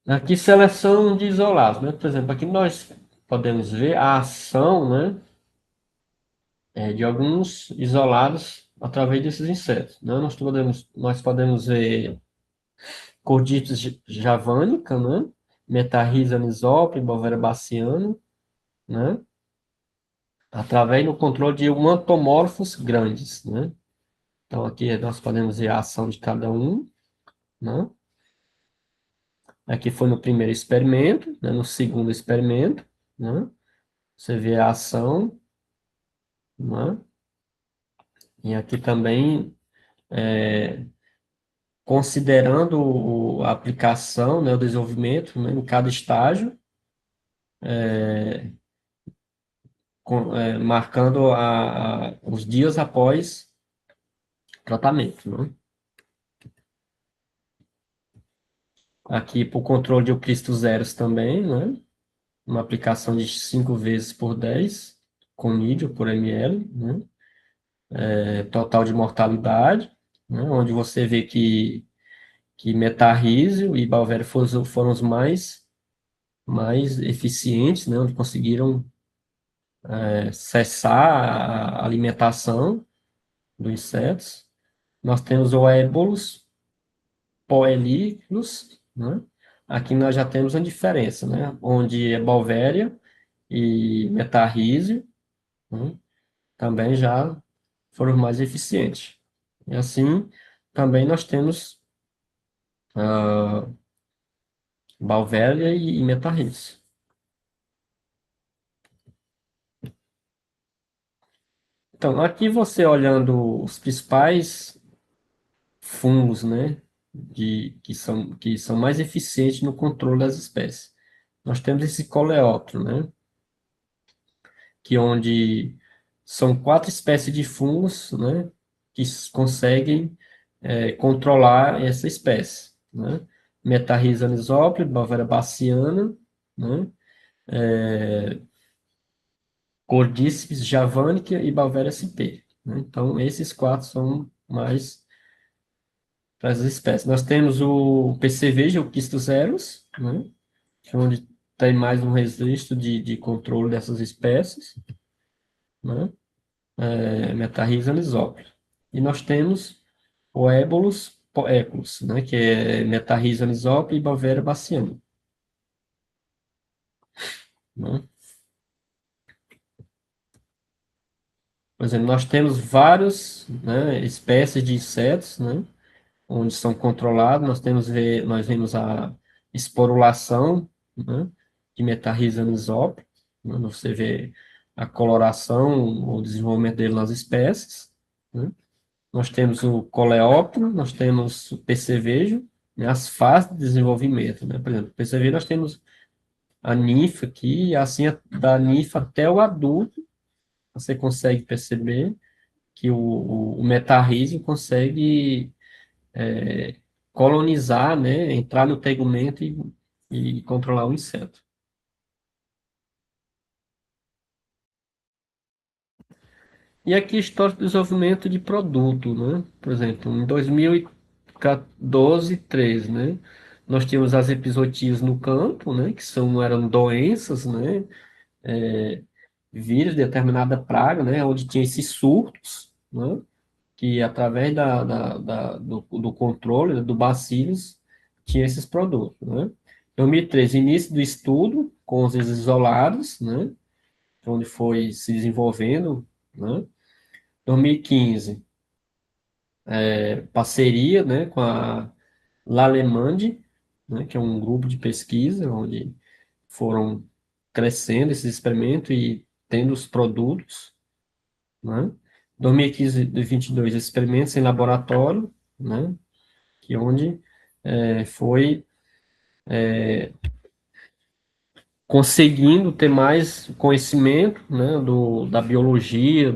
Aqui, seleção de isolados, né? Por exemplo, aqui nós podemos ver a ação, né? De alguns isolados através desses insetos, né? Nós podemos ver Cordíceps javanica, né? Metarrhiza anisople, Bovera baciana, né? Através do controle de humantomorfos grandes, né? Então, aqui nós podemos ver a ação de cada um, né? Aqui foi no primeiro experimento, né? No segundo experimento, né? Você vê a ação, né? E aqui também, considerando a aplicação, né? O desenvolvimento, né? Em cada estágio, marcando os dias após tratamento, né? Aqui, para o controle de Cristo zeros também, né? Uma aplicação de 5 vezes por 10 conídeo por ml, né? Total de mortalidade, né? Onde você vê que metarrísio e Balvério foram os mais eficientes, né? Onde conseguiram cessar a alimentação dos insetos. Nós temos o ébolos, poelículos, né? Aqui nós já temos uma diferença, né? Onde é Balvéria e metarrísio, né? Também já foram mais eficientes. E assim, também nós temos ah, Balvéria e metarrísio. Então, aqui você olhando os principais fungos, né? Que são mais eficientes no controle das espécies. Nós temos esse coleóptero, né? Que onde são 4 espécies de fungos, né, que conseguem controlar essa espécie, né? Metarrhiza anisople, Bovera baciana, né? Cordíceps javanica e Bovera sp, né? Então, esses 4 são mais para as espécies. Nós temos o PCV, o Quistoceros, né? Que é onde tem mais um registro de controle dessas espécies, né? Metarrhiza anisople. E nós temos o ébolos poéculos, né, que é Metarrhiza anisople e Bovera baciana, né? Por exemplo, nós temos várias, né, espécies de insetos, né, onde são controlados. Nós vemos a esporulação, né, de Metarrhiza anisople, né, você vê a coloração, o desenvolvimento dele nas espécies, né? Nós temos o coleóptero, nós temos o percevejo, né, as fases de desenvolvimento, né? Por exemplo, percevejo nós temos a ninfa aqui, e assim da ninfa até o adulto, você consegue perceber que o metarrísio consegue colonizar, né, entrar no tegumento e controlar o inseto. E aqui histórico de desenvolvimento de produto, né? Por exemplo, em 2012, 13, né? Nós tínhamos as epizootias no campo, né? Eram doenças, né? É, vírus de determinada praga, né? Onde tinha esses surtos, né? Que através do controle, né, do bacilos tinha esses produtos, né? 2013, início do estudo com os isolados, né? Onde foi se desenvolvendo, né? 2015, parceria, né, com a L'Allemande, né, que é um grupo de pesquisa onde foram crescendo esses experimentos e tendo os produtos, né? 2015 e 2022, experimentos em laboratório, né, que onde foi conseguindo ter mais conhecimento, né, da biologia,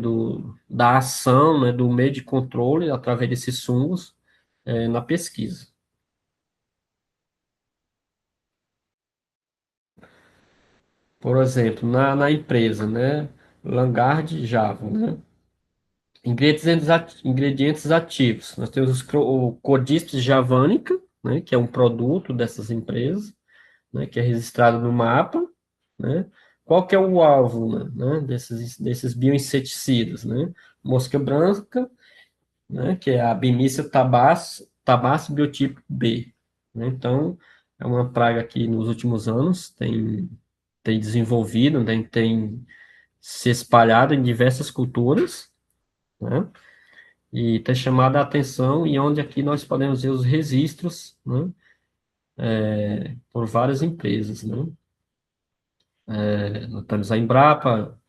da ação, né, do meio de controle através desses fungos na pesquisa. Por exemplo, na empresa, né? Vanguard Java, né? Ingredientes ativos. Nós temos o Codíceps javanica, né? Que é um produto dessas empresas, né? Que é registrado no mapa, né? Qual que é o alvo, né? Desses bioinseticidas, né? Mosca branca, né? Que é a Bemisia tabaci biotipo B, né? Então, é uma praga que nos últimos anos tem desenvolvido, tem se espalhado em diversas culturas, né? E tem chamado a atenção e onde aqui nós podemos ver os registros, né? Por várias empresas, né? Nós temos a Embrapa,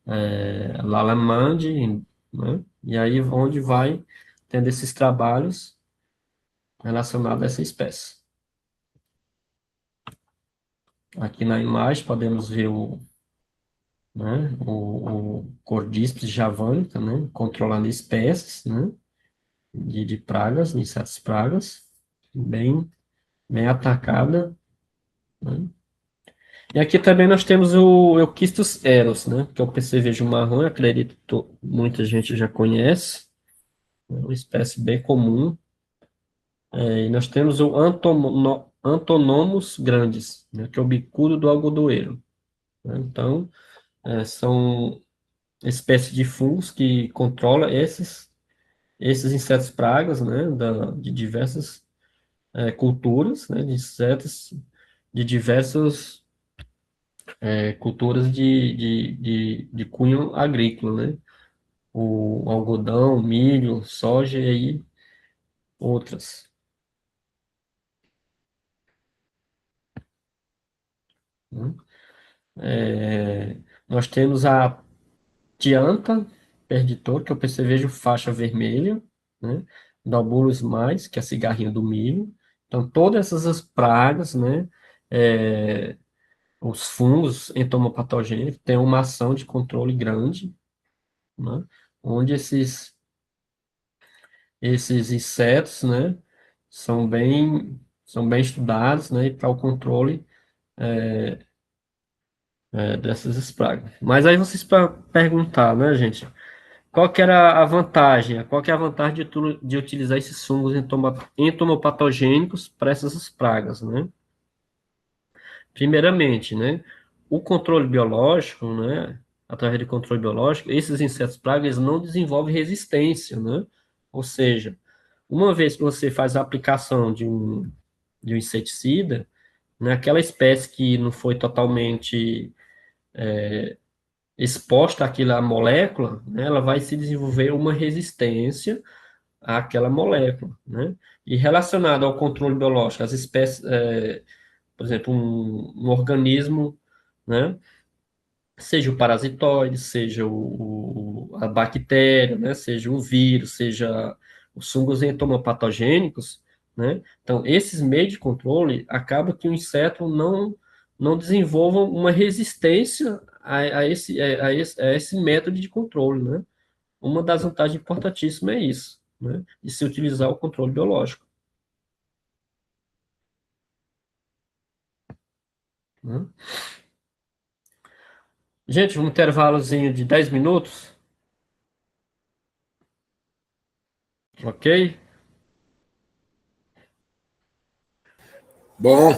a Lalamande, né? E aí onde vai tendo esses trabalhos relacionados a essa espécie. Aqui na imagem podemos ver o Cordíceps javanica, né? Controlando espécies, né? De pragas, de insetos pragas, bem, bem atacada, né? E aqui também nós temos o Euquistos eros, né? Que é o percevejo marrom, eu acredito que muita gente já conhece, é uma espécie bem comum. E nós temos o Antonomus grandis, né? Que é o bicudo do algodoeiro, né? Então, são espécies de fungos que controlam esses insetos pragas, né? De diversas culturas, né, de insetos de diversas culturas de cunho agrícola, né? O algodão, milho, soja e aí outras, né? Nós temos a Tianta perditor, que eu percevejo faixa vermelha, né? Dobulus mais, que é a cigarrinha do milho. Então, todas essas pragas, né? é, os fungos entomopatogênicos têm uma ação de controle grande, né? Onde esses insetos, né, são bem estudados, né, para o controle dessas pragas. Mas aí vocês para perguntar, né, gente, qual que era a vantagem? Qual que é a vantagem de utilizar esses fungos entomopatogênicos para essas pragas, né? Primeiramente, né, o controle biológico, né, através do controle biológico, esses insetos pragas não desenvolvem resistência, né? Ou seja, uma vez que você faz a aplicação de um inseticida, né, aquela espécie que não foi totalmente exposta àquela molécula, né, ela vai se desenvolver uma resistência àquela molécula, né? E relacionado ao controle biológico, as espécies, por exemplo, um organismo, né? Seja o parasitoide, seja a bactéria, né? Seja o vírus, seja os fungos entomopatogênicos, né? Então, esses meios de controle acaba que o inseto não desenvolva uma resistência a esse método de controle, né? Uma das vantagens importantíssimas é isso, né? De se utilizar o controle biológico. né? Gente, um intervalozinho de 10 minutos, ok? Bom,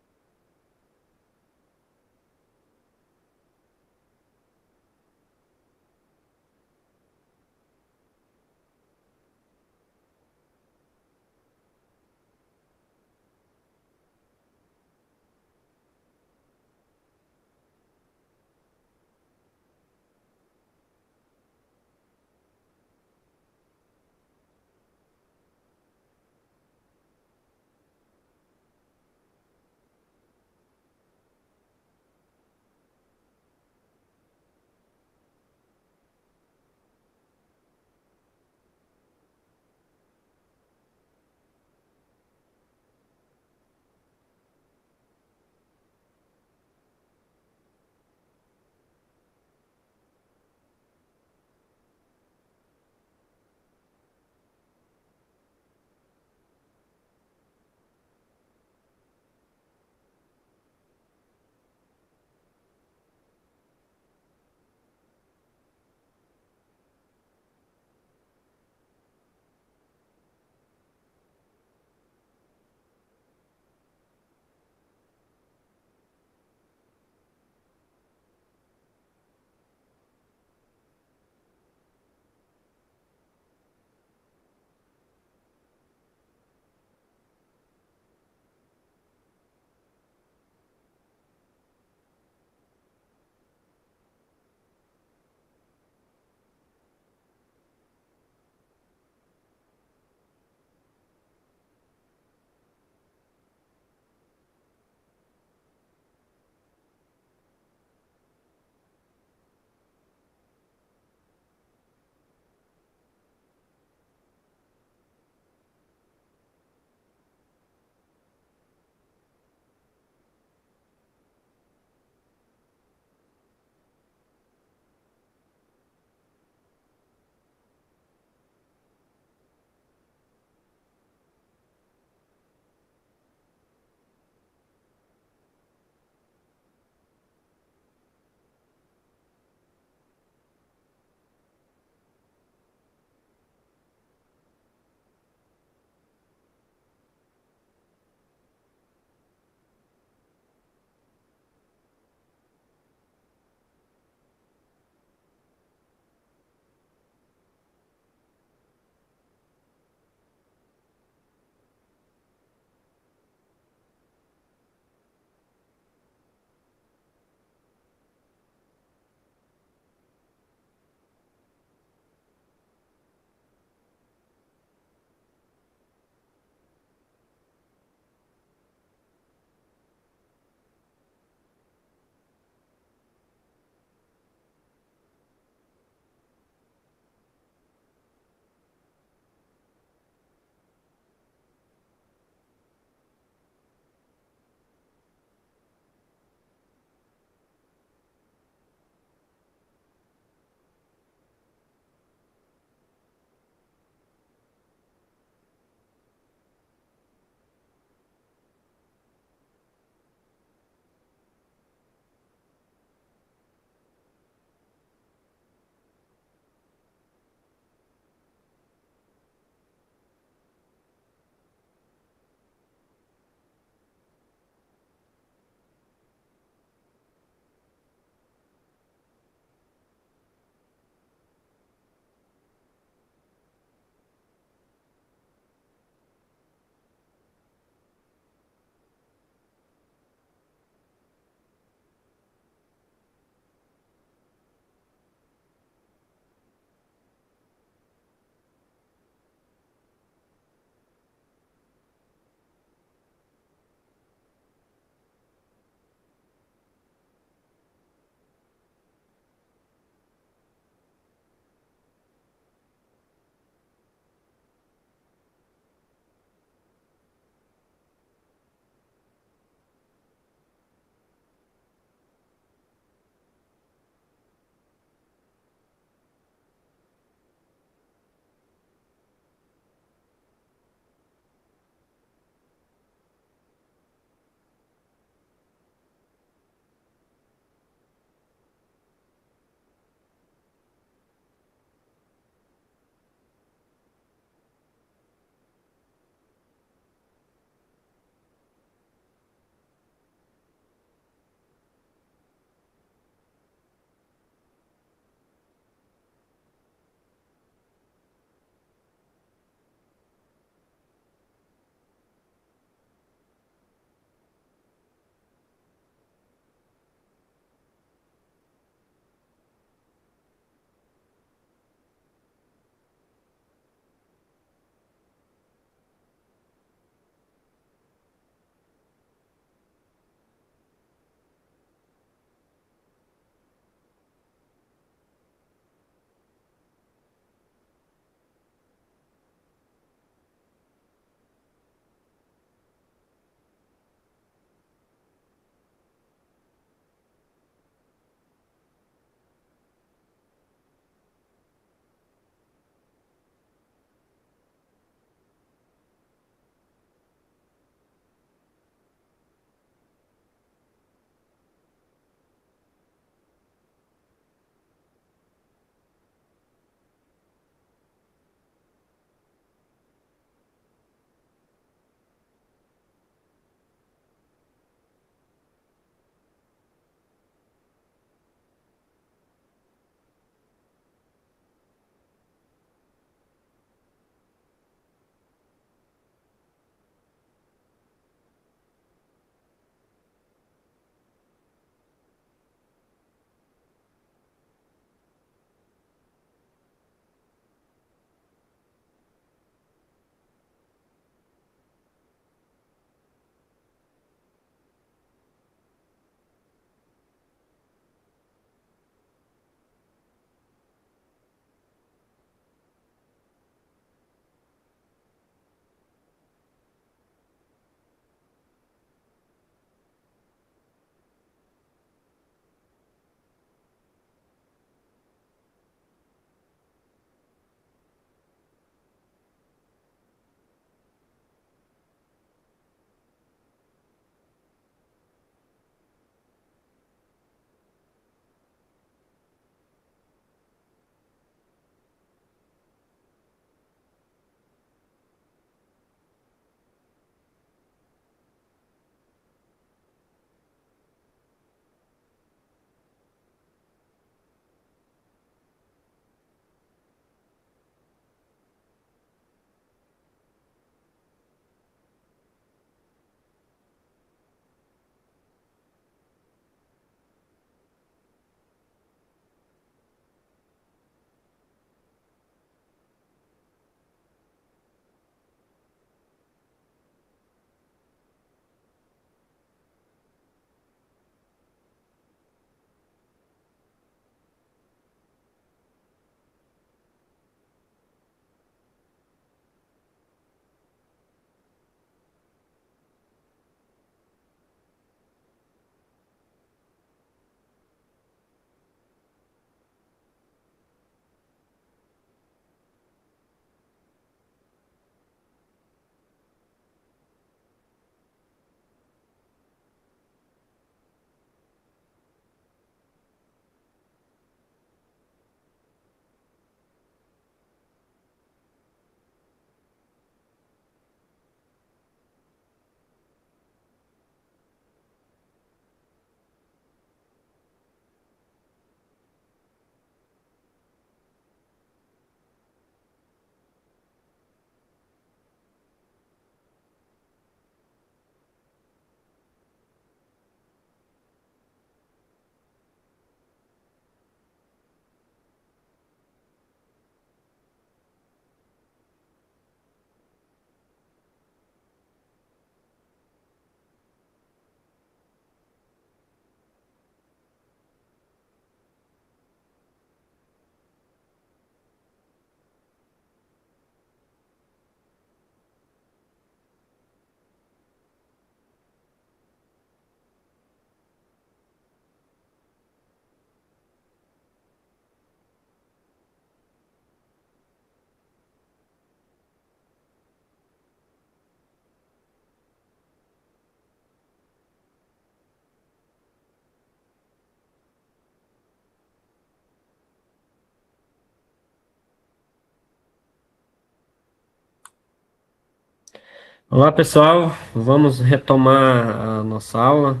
Olá, pessoal. Vamos retomar a nossa aula,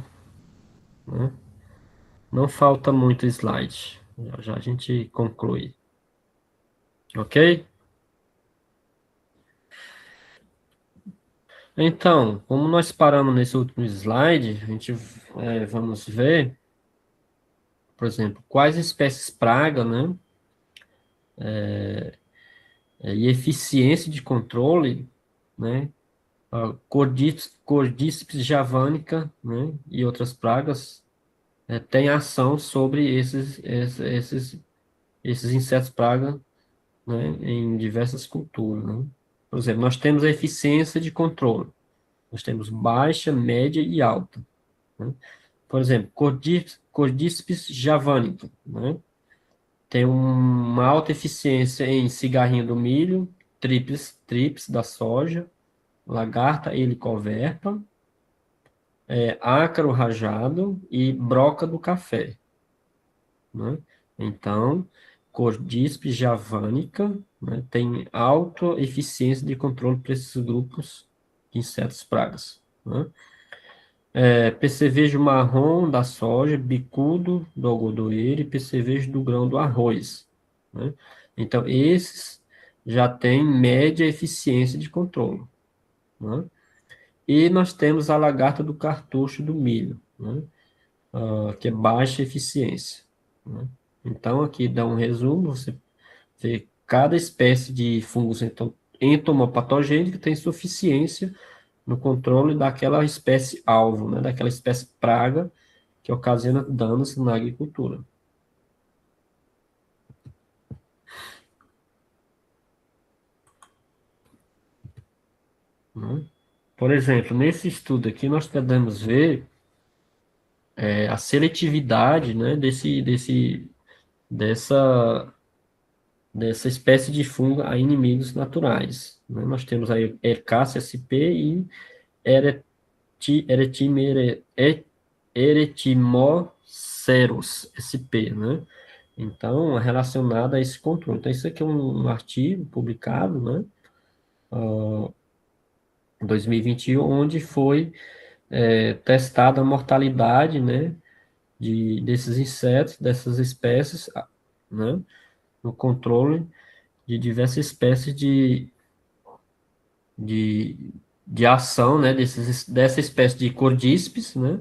né? Não falta muito slide. Já já a gente conclui, ok? Então, como nós paramos nesse último slide, a gente vamos ver, por exemplo, quais espécies praga, né? E eficiência de controle, né? A Cordíceps javanica, né? E outras pragas têm ação sobre esses insetos praga, né, em diversas culturas, né? Por exemplo, nós temos a eficiência de controle. Nós temos baixa, média e alta, né? Por exemplo, Cordíceps javanica, né? Tem uma alta eficiência em cigarrinho do milho, trips da soja, lagarta helicoverpa, ácaro rajado e broca do café, né? Então, Cordíceps javanica, né, tem alta eficiência de controle para esses grupos de insetos pragas, né? Percevejo marrom da soja, bicudo do algodoeiro e percevejo do grão do arroz, né? Então, esses já têm média eficiência de controle, né? E nós temos a lagarta do cartucho do milho, né? Que é baixa eficiência, né? Então, aqui dá um resumo, você vê cada espécie de fungos entomopatogênico tem suficiência no controle daquela espécie alvo, né? Daquela espécie praga que ocasiona danos na agricultura, né? Por exemplo, nesse estudo aqui, nós podemos ver a seletividade, né, dessa, dessa espécie de fungo a inimigos naturais, né? Nós temos aí Ercácia sp e Eretimere- E- Eretimoceros sp, né? Então, é relacionado a esse controle. Então, isso aqui é um artigo publicado, né, em 2021, onde foi testada a mortalidade, né, desses insetos, dessas espécies, né, no controle de diversas espécies de, de ação, né, dessa espécie de cordíceps, né,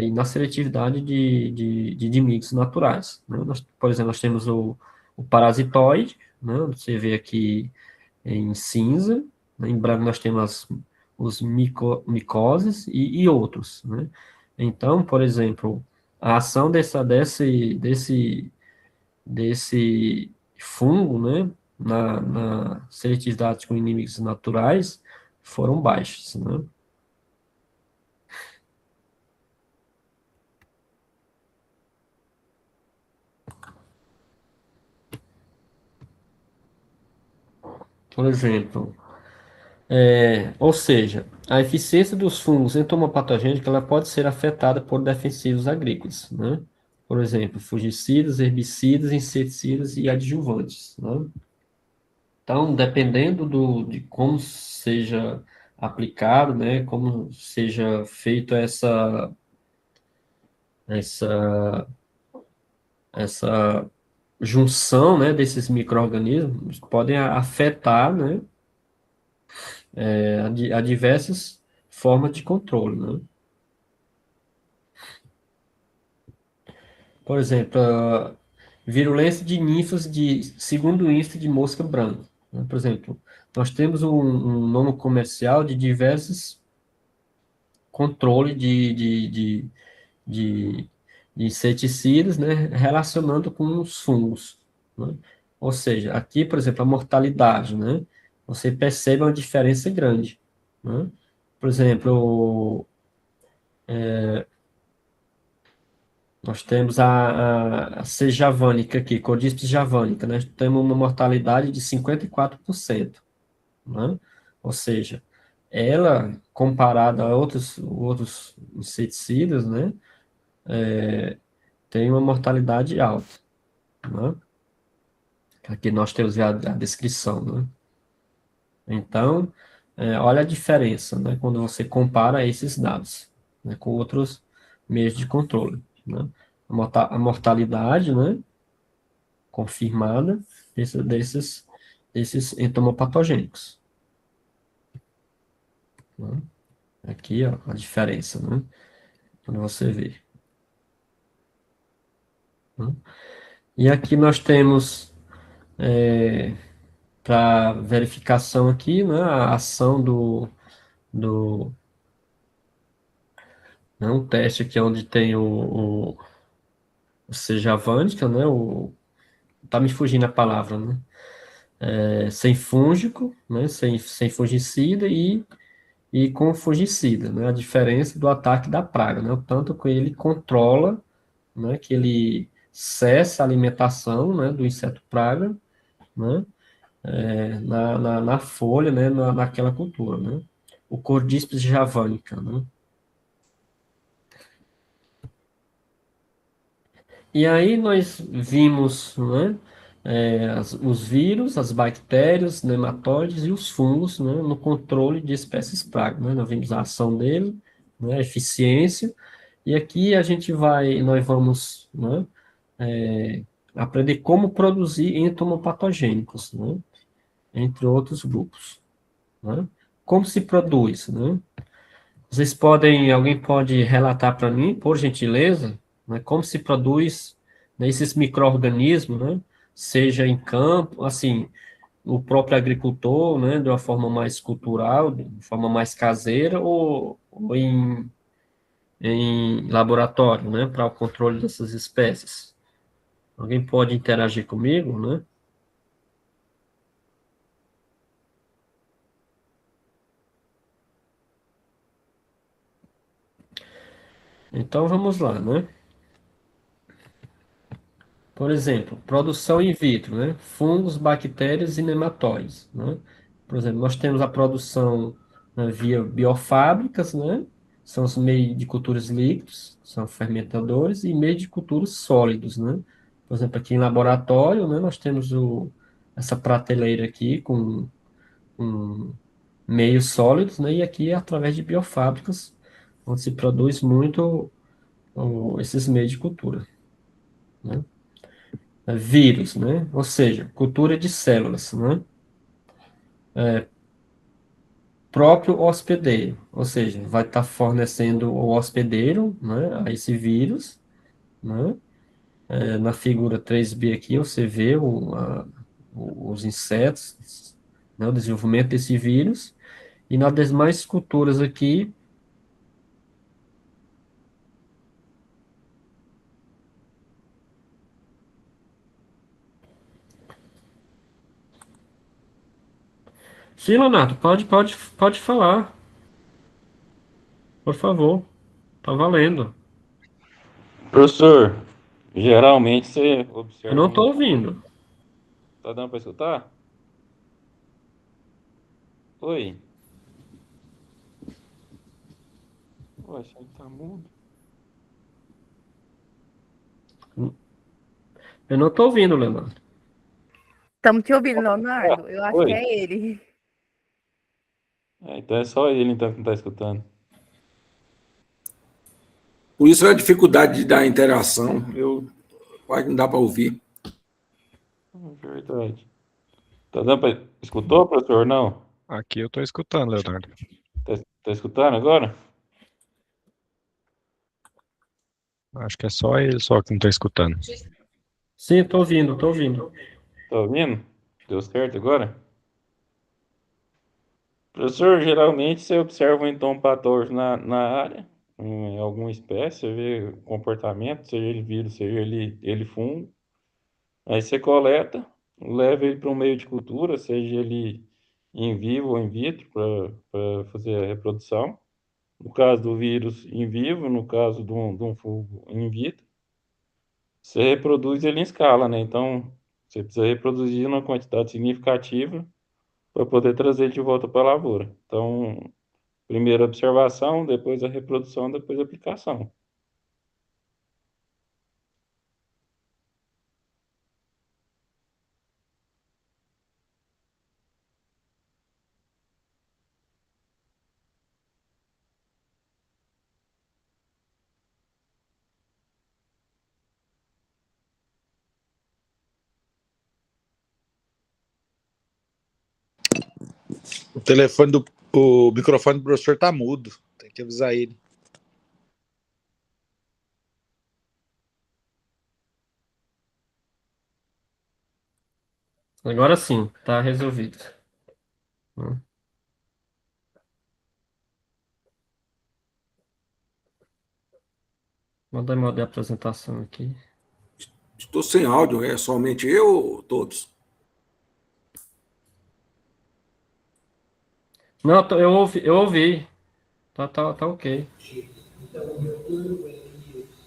e na seletividade de inimigos naturais, né? Por exemplo, nós temos o parasitoide, né? Você vê aqui em cinza, né? Em branco nós temos os micoses e outros, né? Então, por exemplo, a ação desse fungo, né? Na seletividade com inimigos naturais foram baixas, né? Por exemplo, ou seja, a eficiência dos fungos entomopatogênicos ela pode ser afetada por defensivos agrícolas, né? Por exemplo, fungicidas, herbicidas, inseticidas e adjuvantes, né? Então, dependendo de como seja aplicado, né, como seja feito essa, essa junção, né, desses micro-organismos, podem afetar, né, a diversas formas de controle, né? Por exemplo, a virulência de ninfas de segundo índice de mosca branca, né? Por exemplo, nós temos um nome comercial de diversos controle de, de inseticidas, né, relacionando com os fungos, né? Ou seja, aqui, por exemplo, a mortalidade, né? Você percebe uma diferença grande, né? Por exemplo, nós temos a C. javanica aqui, Cordíceps javanica, né? Temos uma mortalidade de 54%, né? Ou seja, ela, comparada a outros inseticidas, né? Tem uma mortalidade alta, né? Aqui nós temos a descrição, né? Então, Olha a diferença, né, quando você compara esses dados, né, com outros meios de controle, né? A mortalidade, né, confirmada desses entomopatogênicos, né? Aqui, ó, a diferença, né, quando você vê, né? E aqui nós temos, para verificação aqui, né, a ação do, né, um teste aqui onde tem o Sejavantica, né, tá me fugindo a palavra, né? Sem fúngico, né, sem fungicida e com fungicida, né, a diferença do ataque da praga, né, o tanto que ele controla, né, que ele cessa a alimentação, né, do inseto praga, né, na folha, né, naquela cultura, né, o Cordyceps javanica, né. E aí nós vimos, né, os vírus, as bactérias, nematóides e os fungos, né, no controle de espécies pragas, né? Nós vimos a ação dele, né, a eficiência, e aqui nós vamos, né, aprender como produzir entomopatogênicos, né, entre outros grupos, né? Como se produz, né? Alguém pode relatar para mim, por gentileza, né, como se produz, né, esses micro-organismos, né, seja em campo, assim, o próprio agricultor, né, de uma forma mais cultural, de uma forma mais caseira, ou em laboratório, né, para o controle dessas espécies. Alguém pode interagir comigo, né? Então vamos lá, né? Por exemplo, produção in vitro, né? Fungos, bactérias e nematóides, né? Por exemplo, nós temos a produção, né, via biofábricas, né? São os meios de culturas líquidos, são fermentadores, e meios de culturas sólidos, né? Por exemplo, aqui em laboratório, né, nós temos essa prateleira aqui com meios sólidos, né? E aqui é através de biofábricas, onde se produz muito esses meios de cultura, né? Vírus, né? Ou seja, cultura de células, né? Próprio hospedeiro, ou seja, vai estar fornecendo o hospedeiro, né, a esse vírus, né? Na figura 3B aqui você vê os insetos, né, o desenvolvimento desse vírus, e nas demais culturas aqui, sim, Leonardo, pode falar, por favor, tá valendo. Professor, geralmente você Eu observa não um estou tom. ouvindo. Tá dando para escutar? Oi. Poxa, ele tá mudo. Eu não estou ouvindo, Leonardo. Estamos te ouvindo, Ah, Leonardo. Eu acho que oi. é ele. Então é só ele então que não tá escutando. Por isso a dificuldade de dar interação, eu quase não dá para ouvir. Verdade. Tá dando para... Escutou, professor? Não. Aqui eu tô escutando, Leonardo. Tá escutando agora? Acho que é só ele só que não tá escutando. Sim, estou ouvindo, estou ouvindo. Tá ouvindo? Deu certo agora? Professor, geralmente você observa um tom patógeno na área, em alguma espécie, você vê o comportamento, seja ele vírus, seja ele fungo. Aí você coleta, leva ele para um meio de cultura, seja ele em vivo ou in vitro, para fazer a reprodução. No caso do vírus em vivo, no caso de um fungo in vitro, você reproduz ele em escala, né? Então, você precisa reproduzir uma quantidade significativa para poder trazer ele de volta para a lavoura. Então, primeiro a observação, depois a reprodução, depois a aplicação. O microfone do professor tá mudo. Tem que avisar ele. Agora sim, tá resolvido. Né? Manda modo de apresentação aqui. Estou sem áudio, é somente eu ou todos? Não, eu ouvi. Tá ok.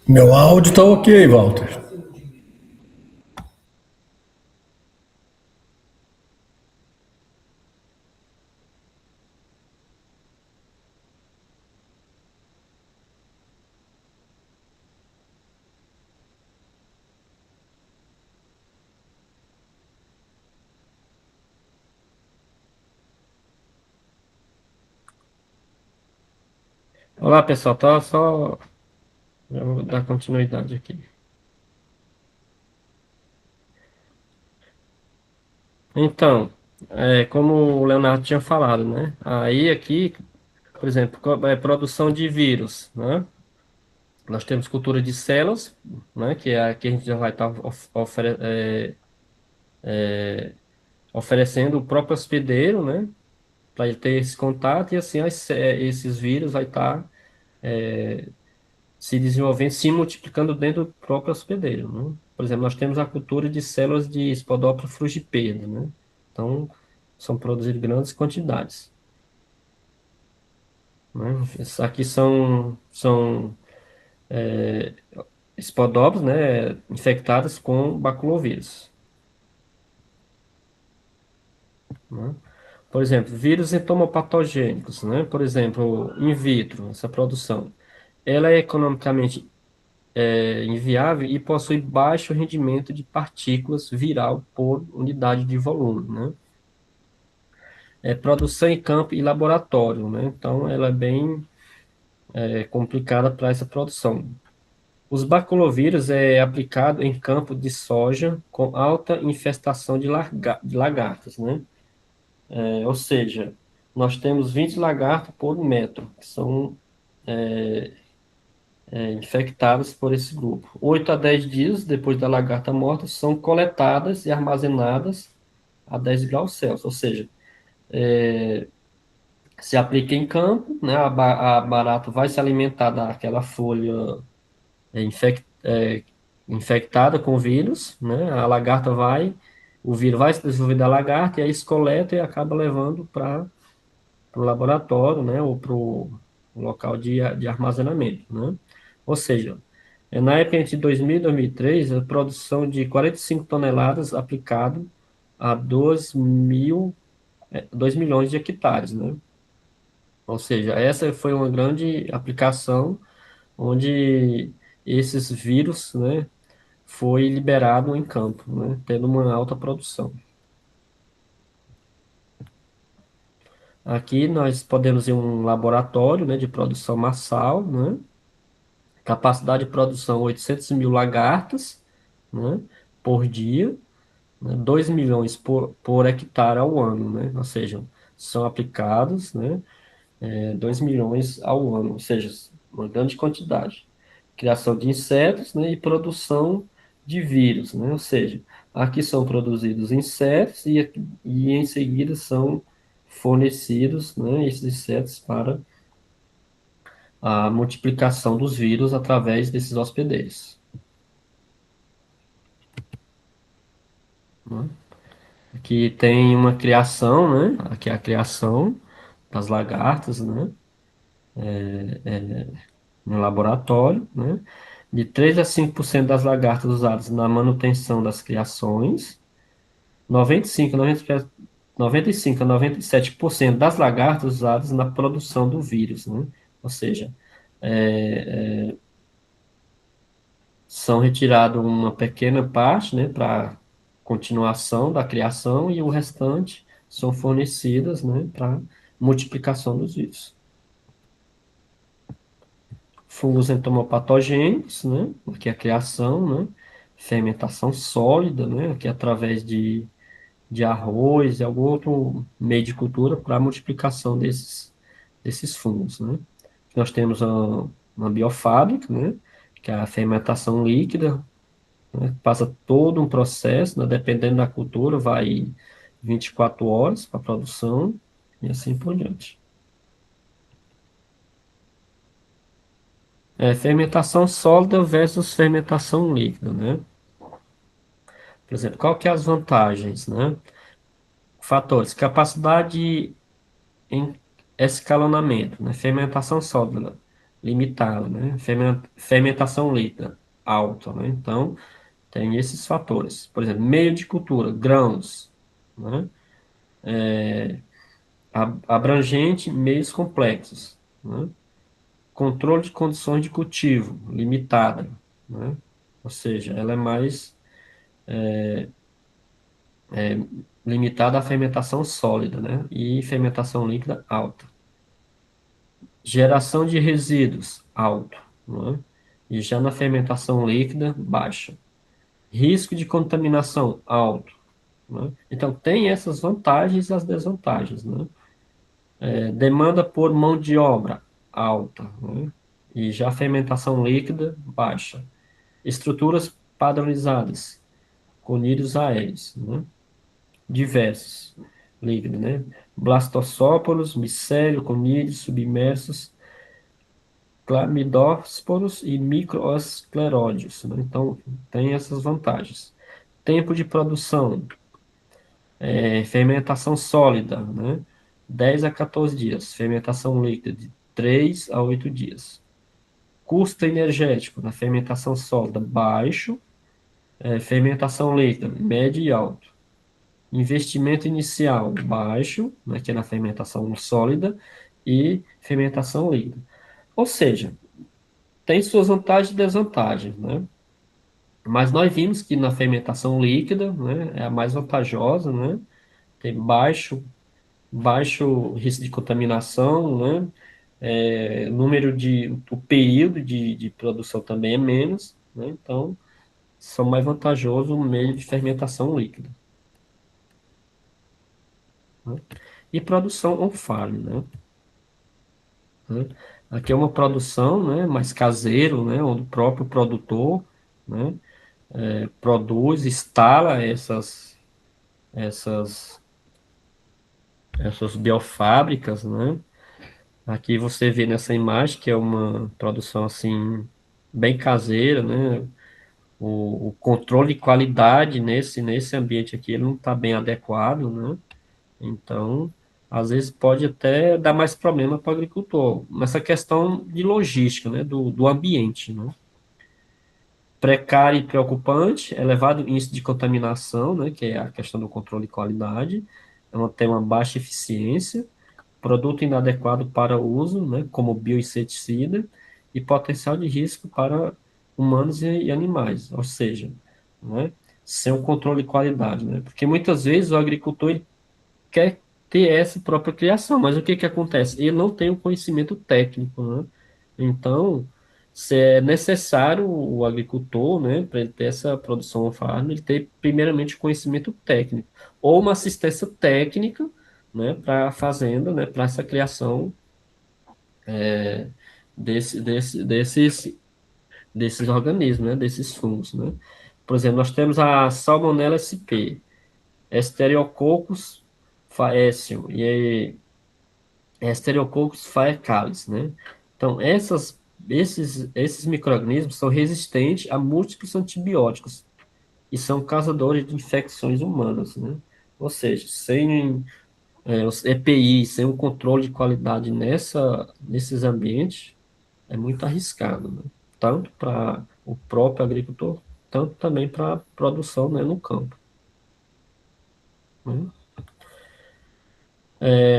Meu áudio tá ok, Walter. Olá, pessoal. Tá só. Já vou dar continuidade aqui. Então, como o Leonardo tinha falado, né? Aí aqui, por exemplo, produção de vírus, né? Nós temos cultura de células, né? Que é a que a gente já vai estar oferecendo o próprio hospedeiro, né? Para ele ter esse contato e assim esses vírus vai estar se desenvolvendo, se multiplicando dentro do próprio hospedeiro, né? Por exemplo, nós temos a cultura de células de Spodoptera frugipedes, né? Então, são produzidas grandes quantidades, né? Esses aqui são Spodopteras, né? Infectadas com baculovírus, né? Por exemplo, vírus entomopatogênicos, né? Por exemplo, in vitro, essa produção, ela é economicamente inviável e possui baixo rendimento de partículas viral por unidade de volume, né? Produção em campo e laboratório, né? Então, ela é bem complicada para essa produção. Os baculovírus é aplicado em campo de soja com alta infestação de lagartas, né? Ou seja, nós temos 20 lagartos por metro, que são infectadas por esse grupo. 8 a 10 dias depois da lagarta morta, são coletadas e armazenadas a 10 graus Celsius, ou seja, se aplica em campo, né, a barata vai se alimentar daquela folha infectada com vírus, né, o vírus vai se desenvolver da lagarta, e aí se coleta e acaba levando para o laboratório, né, ou para o local de armazenamento, né? Ou seja, na época entre 2000 e 2003, a produção de 45 toneladas aplicado a 2 milhões de hectares, né? Ou seja, essa foi uma grande aplicação onde esses vírus, né, foi liberado em campo, né, tendo uma alta produção. Aqui nós podemos ir um laboratório, né, de produção massal, né, capacidade de produção 800 mil lagartas, né, por dia, né, 2 milhões por hectare ao ano, né, ou seja, são aplicados, né, 2 milhões ao ano, ou seja, uma grande quantidade. Criação de insetos, né, e produção de vírus, né, ou seja, aqui são produzidos insetos e em seguida são fornecidos, né, esses insetos para a multiplicação dos vírus através desses hospedeiros, né. Aqui tem uma criação, né, aqui é a criação das lagartas, né, no laboratório, né? De 3 a 5% das lagartas usadas na manutenção das criações, 95 a 97% das lagartas usadas na produção do vírus, né? Ou seja, são retirados uma pequena parte, né, para continuação da criação e o restante são fornecidas, né, para multiplicação dos vírus. Fungos entomopatogênicos, né? Aqui é a criação, né? Fermentação sólida, né? Aqui através de de arroz e algum outro meio de cultura para a multiplicação desses fungos, né? Nós temos uma biofábrica, né? Que é a fermentação líquida, né? Passa todo um processo, né? Dependendo da cultura, vai 24 horas para a produção e assim por diante. Fermentação sólida versus fermentação líquida, né? Por exemplo, qual que é as vantagens, né? Fatores: capacidade em escalonamento, né? Fermentação sólida limitada, né? Fermentação líquida alta, né? Então, tem esses fatores. Por exemplo, meio de cultura, grãos, né? Abrangente, meios complexos, né? Controle de condições de cultivo, limitada, né? Ou seja, ela é mais limitada à fermentação sólida, né? E fermentação líquida alta. Geração de resíduos, alto, né? E já na fermentação líquida, baixa. Risco de contaminação, alto, né? Então, tem essas vantagens e as desvantagens, né? Demanda por mão de obra, alta, né? E já fermentação líquida, baixa. Estruturas padronizadas, conídeos aéreos, né? Diversos, líquido, né? Blastocóporos, micélio, conídeos submersos, clamidósporos e microescleródeos, né? Então, tem essas vantagens. Tempo de produção, fermentação sólida, né? 10 a 14 dias. Fermentação líquida, de 3 a 8 dias. Custo energético na fermentação sólida, baixo. Fermentação líquida, médio e alto. Investimento inicial, baixo, né, que é na fermentação sólida. E fermentação líquida. Ou seja, tem suas vantagens e desvantagens, né? Mas nós vimos que na fermentação líquida, né, é a mais vantajosa, né? Tem baixo risco de contaminação, né? O período de produção também é menos, né? Então, são mais vantajosos o meio de fermentação líquida, né? E produção on-farm, né? Aqui é uma produção, né, mais caseiro, né, onde o próprio produtor, né, produz, instala essas, essas biofábricas, né? Aqui você vê nessa imagem que é uma produção assim bem caseira, né? O controle de qualidade nesse ambiente aqui ele não está bem adequado, né? Então, às vezes pode até dar mais problema para o agricultor, nessa questão de logística, né? Do ambiente, né? Precário e preocupante, elevado índice de contaminação, né? Que é a questão do controle de qualidade, tem uma baixa eficiência, produto inadequado para uso, né, como bioinseticida, e potencial de risco para humanos e animais, ou seja, né, sem o controle de qualidade, né, porque muitas vezes o agricultor ele quer ter essa própria criação, mas o que que acontece? Ele não tem o conhecimento técnico, né? Então, se é necessário o agricultor, né, para ele ter essa produção on-farm, ele ter primeiramente o conhecimento técnico, ou uma assistência técnica, né, para a fazenda, né, para essa criação desse, desse, desses, desses organismos, né, desses fungos, né? Por exemplo, nós temos a Salmonella sp, Asтерiococcus faecium e Asтерiococcus faecalis, né? Então, esses micro-organismos são resistentes a múltiplos antibióticos e são causadores de infecções humanas, né? Ou seja, sem os EPI, sem um controle de qualidade nesses ambientes, é muito arriscado, né? Tanto para o próprio agricultor, tanto também para a produção, né, no campo, né?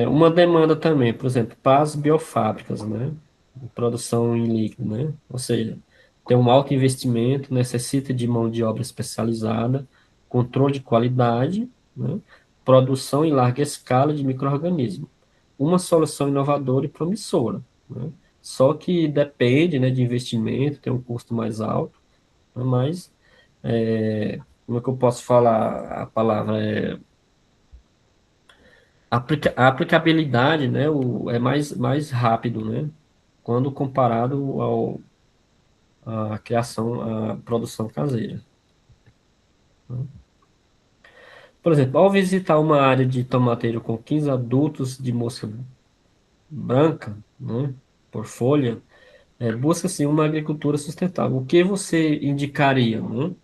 Uma demanda também, por exemplo, para as biofábricas, né? Produção em líquido, né? Ou seja, tem um alto investimento, necessita de mão de obra especializada, controle de qualidade, né? Produção em larga escala de micro-organismos. Uma solução inovadora e promissora, né? Só que depende, né, de investimento, tem um custo mais alto, né? Mas, como é que eu posso falar a palavra? A aplicabilidade, né, é mais rápido, né, quando comparado à criação, à produção caseira, né? Por exemplo, ao visitar uma área de tomateiro com 15 adultos de mosca branca, né, por folha, busca-se uma agricultura sustentável. O que você indicaria, né,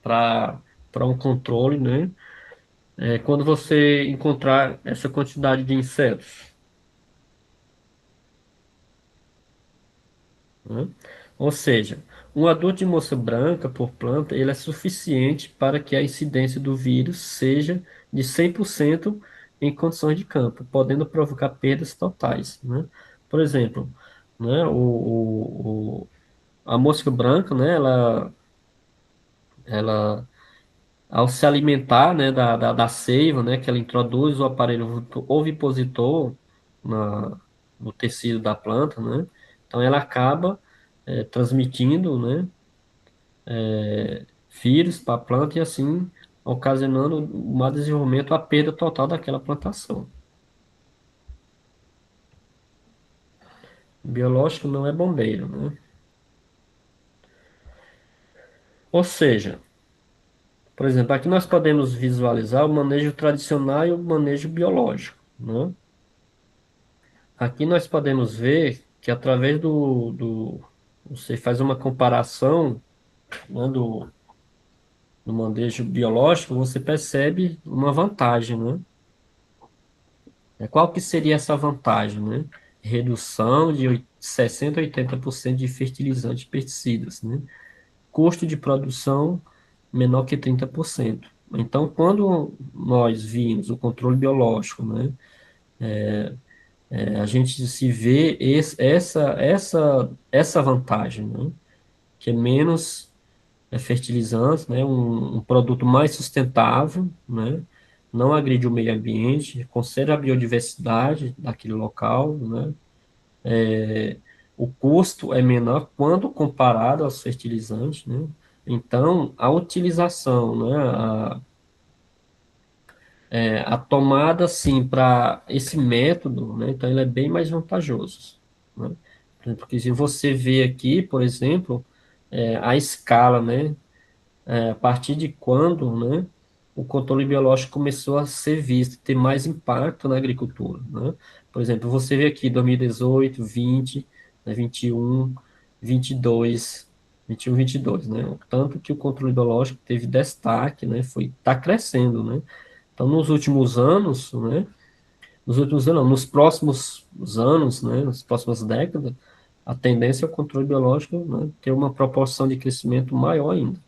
para um controle, né, quando você encontrar essa quantidade de insetos, né? Ou seja, um adulto de mosca branca por planta, ele é suficiente para que a incidência do vírus seja de 100% em condições de campo, podendo provocar perdas totais, né? Por exemplo, né, a mosca branca, né, ela ao se alimentar, né, da seiva, né, que ela introduz o aparelho ovipositor no tecido da planta, né, então ela acaba transmitindo, né, vírus para a planta e assim ocasionando o mau desenvolvimento, a perda total daquela plantação. Biológico não é bombeiro, né? Ou seja, por exemplo, aqui nós podemos visualizar o manejo tradicional e o manejo biológico, né? Aqui nós podemos ver que através você faz uma comparação, né, do manejo biológico, você percebe uma vantagem, né? Qual que seria essa vantagem, né? Redução de 60 a 80% de fertilizantes e pesticidas, né? Custo de produção menor que 30%. Então, quando nós vimos o controle biológico, né? A gente se vê essa vantagem, né? Que é menos fertilizantes, né? Um produto mais sustentável, né? Não agride o meio ambiente, conserva a biodiversidade daquele local, né? O custo é menor quando comparado aos fertilizantes, né? Então, a utilização, né? A tomada, sim, para esse método, né? Então, ele é bem mais vantajoso, né? Porque se você vê aqui, por exemplo, a escala, né? A partir de quando, né, o controle biológico começou a ser visto, ter mais impacto na agricultura, né? Por exemplo, você vê aqui 2018, 20, né, 21, 22, 21, 22, né? O tanto que o controle biológico teve destaque, né, tá crescendo, né? Então, nos últimos anos, né, não, nos próximos anos, né, nas próximas décadas, a tendência é o controle biológico, né, ter uma proporção de crescimento maior ainda.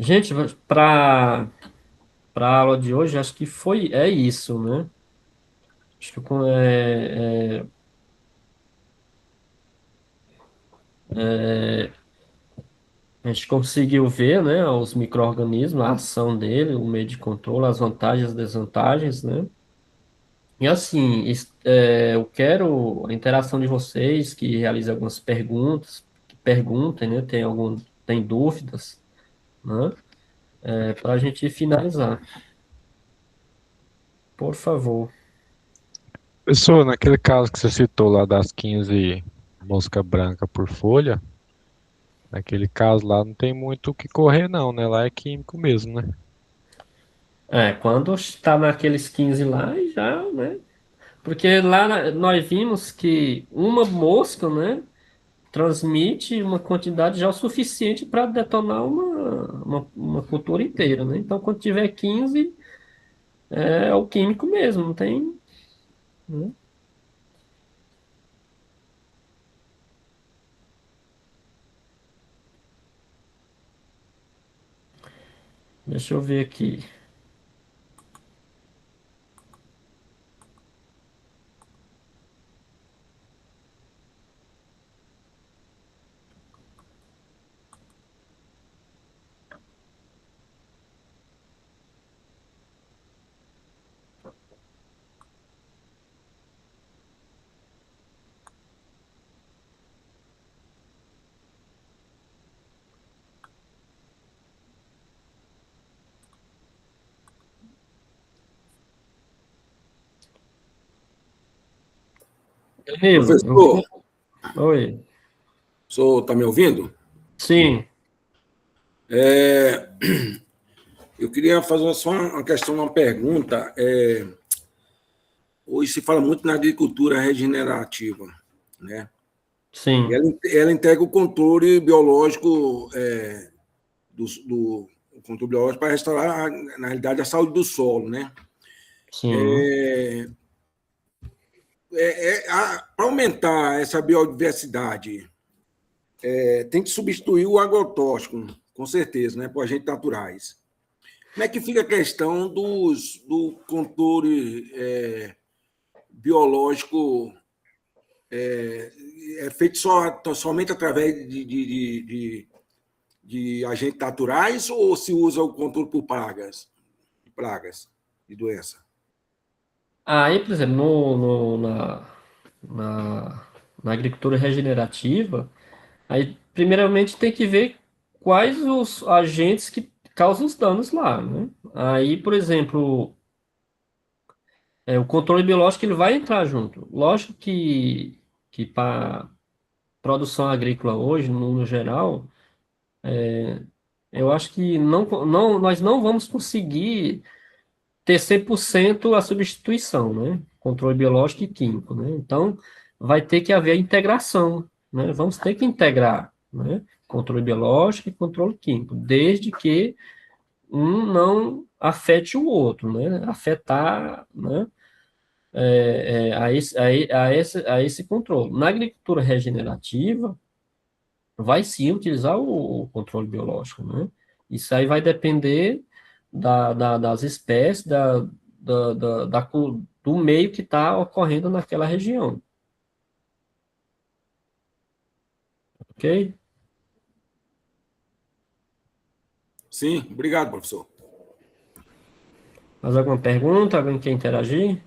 Gente, para a aula de hoje, acho que é isso, né? Acho que a gente conseguiu ver, né, os micro-organismos, a ação dele, o meio de controle, as vantagens e as desvantagens, né? E assim, eu quero a interação de vocês, que realizem algumas perguntas, que perguntem, né? Tem dúvidas, né? Para a gente finalizar. Por favor. Pessoal, naquele caso que você citou lá das 15 mosca branca por folha, naquele caso lá não tem muito o que correr não, né? Lá é químico mesmo, né? Quando está naqueles 15 lá, já, né? Porque lá nós vimos que uma mosca, né, transmite uma quantidade já o suficiente para detonar uma cultura inteira, né? Então, quando tiver 15 é o químico mesmo, não tem, né? Deixa eu ver aqui. Danilo, eu Professor, vou... Oi. o senhor está me ouvindo? Sim, Eu queria fazer só uma questão, uma pergunta. Hoje se fala muito na agricultura regenerativa, né? E sim, ela integra o controle biológico, o controle biológico para restaurar, na realidade, a saúde do solo, né? sim. Para aumentar essa biodiversidade, tem que substituir o agrotóxico, com certeza, né, por agentes naturais. Como é que fica a questão do controle biológico feito somente através de agentes naturais ou se usa o controle por pragas e doença? Aí, por exemplo, na, na agricultura regenerativa, aí primeiramente tem que ver quais os agentes que causam os danos lá, né? Aí, por exemplo, o controle biológico ele vai entrar junto. Lógico que para produção agrícola hoje, no geral, eu acho que nós não vamos conseguir ter 100% a substituição, né? Controle biológico e químico, né? Então, vai ter que haver a integração, né? Vamos ter que integrar, né? Controle biológico e controle químico, desde que um não afete o outro, né? Afetar, né? A esse controle. Na agricultura regenerativa, vai sim utilizar o controle biológico, né? Isso aí vai depender das espécies, do meio que está ocorrendo naquela região, ok? Sim, obrigado, professor. Mais alguma pergunta? Alguém quer interagir?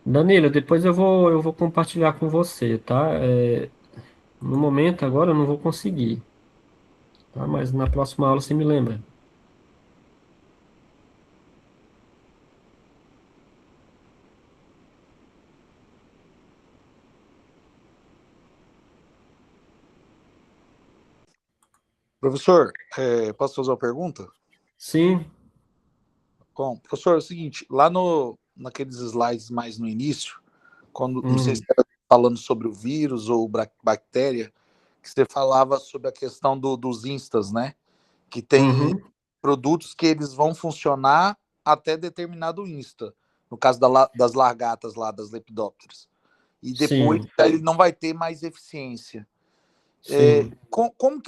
Danilo, depois eu vou compartilhar com você, tá? No momento, agora, eu não vou conseguir, tá? Mas na próxima aula você me lembra. Professor, posso fazer uma pergunta? Sim. Bom, professor, é o seguinte, lá no, naqueles slides mais no início, quando, não sei se Hum, era falando sobre o vírus ou bactéria, que você falava sobre a questão dos instas, né? Que tem uhum, produtos que eles vão funcionar até determinado insta, no caso das largatas lá, das lepidópteras. E depois sim, ele não vai ter mais eficiência. sim. Como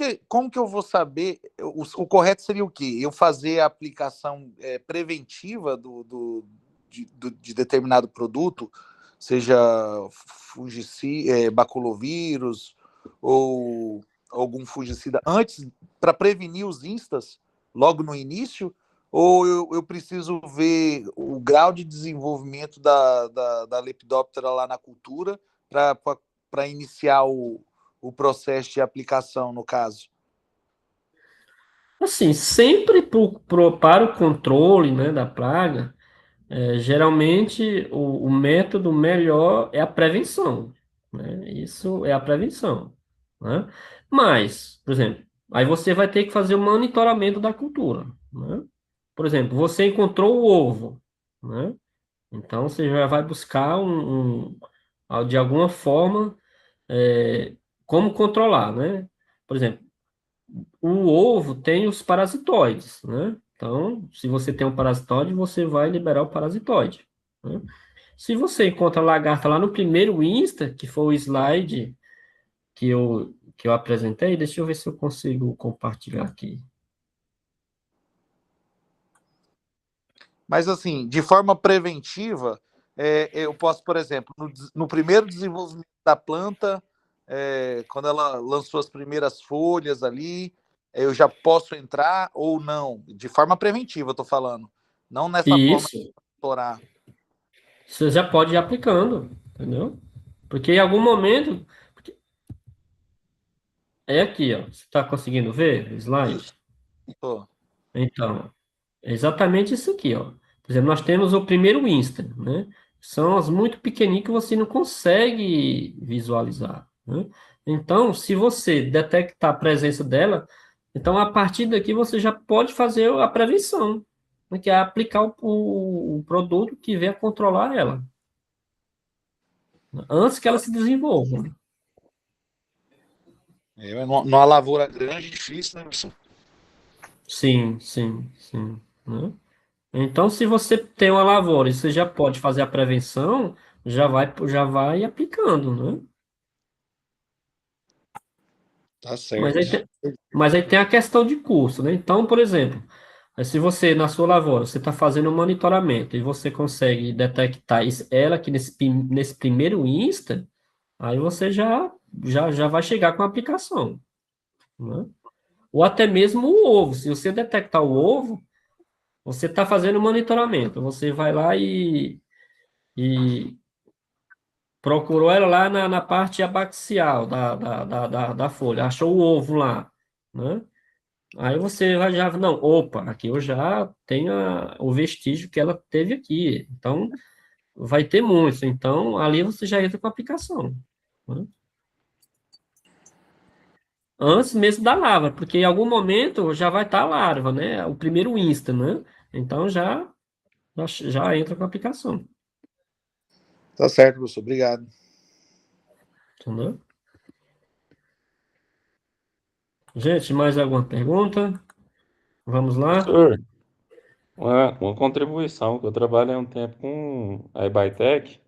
que eu vou saber? O correto seria o quê? Eu fazer a aplicação preventiva de determinado produto, seja fungicida, baculovírus ou algum fungicida, antes, para prevenir os instas, logo no início? Ou eu preciso ver o grau de desenvolvimento da lepidóptera lá na cultura para iniciar o processo de aplicação, no caso? Assim, sempre para o controle, né, da praga, geralmente o método melhor é a prevenção, né? Isso é a prevenção, né? Mas, por exemplo, aí você vai ter que fazer o monitoramento da cultura, né? Por exemplo, você encontrou o ovo, né? Então você já vai buscar de alguma forma, como controlar, né? Por exemplo, o ovo tem os parasitoides, né? Então, se você tem um parasitóide, você vai liberar o parasitóide, né? Se você encontra a lagarta lá no primeiro Insta, que foi o slide que eu apresentei, deixa eu ver se eu consigo compartilhar aqui. Mas, assim, de forma preventiva, eu posso, por exemplo, no primeiro desenvolvimento da planta, quando ela lançou as primeiras folhas ali, eu já posso entrar ou não? De forma preventiva, eu estou falando. Não nessa E forma isso, de monitorar. você já pode ir aplicando, entendeu? Porque em algum momento, é aqui, ó, você está conseguindo ver o slide? Tô. Então, é exatamente isso aqui, ó. Por exemplo, nós temos o primeiro Insta, né? São as muito pequenininhas que você não consegue visualizar, né? Então, se você detectar a presença dela, então a partir daqui você já pode fazer a prevenção, né? Que é aplicar o produto que venha controlar ela, antes que ela se desenvolva, né? Numa lavoura grande, difícil, né, professor? Sim, sim, sim, né? Então, se você tem uma lavoura e você já pode fazer a prevenção, já vai aplicando, né? Tá Mas aí, certo. mas aí tem a questão de custo, né? Então, por exemplo, se você, na sua lavoura, você está fazendo um monitoramento e você consegue detectar ela aqui nesse primeiro insta, aí você já vai chegar com a aplicação, né? Ou até mesmo o ovo. Se você detectar o ovo, você está fazendo monitoramento. Você vai lá e procurou ela lá na parte abaxial da folha, achou o ovo lá, né? Aí você vai já, não, opa, aqui eu já tenho o vestígio que ela teve aqui, então vai ter muitos, então ali você já entra com a aplicação, né? Antes mesmo da larva, porque em algum momento já vai estar a larva, né? O primeiro insta, né? Então já entra com a aplicação, Tá certo, professor. Obrigado. entendeu? Gente, mais alguma pergunta? Vamos lá? Professor, uma contribuição, que eu trabalhei um tempo com a Ibaitec,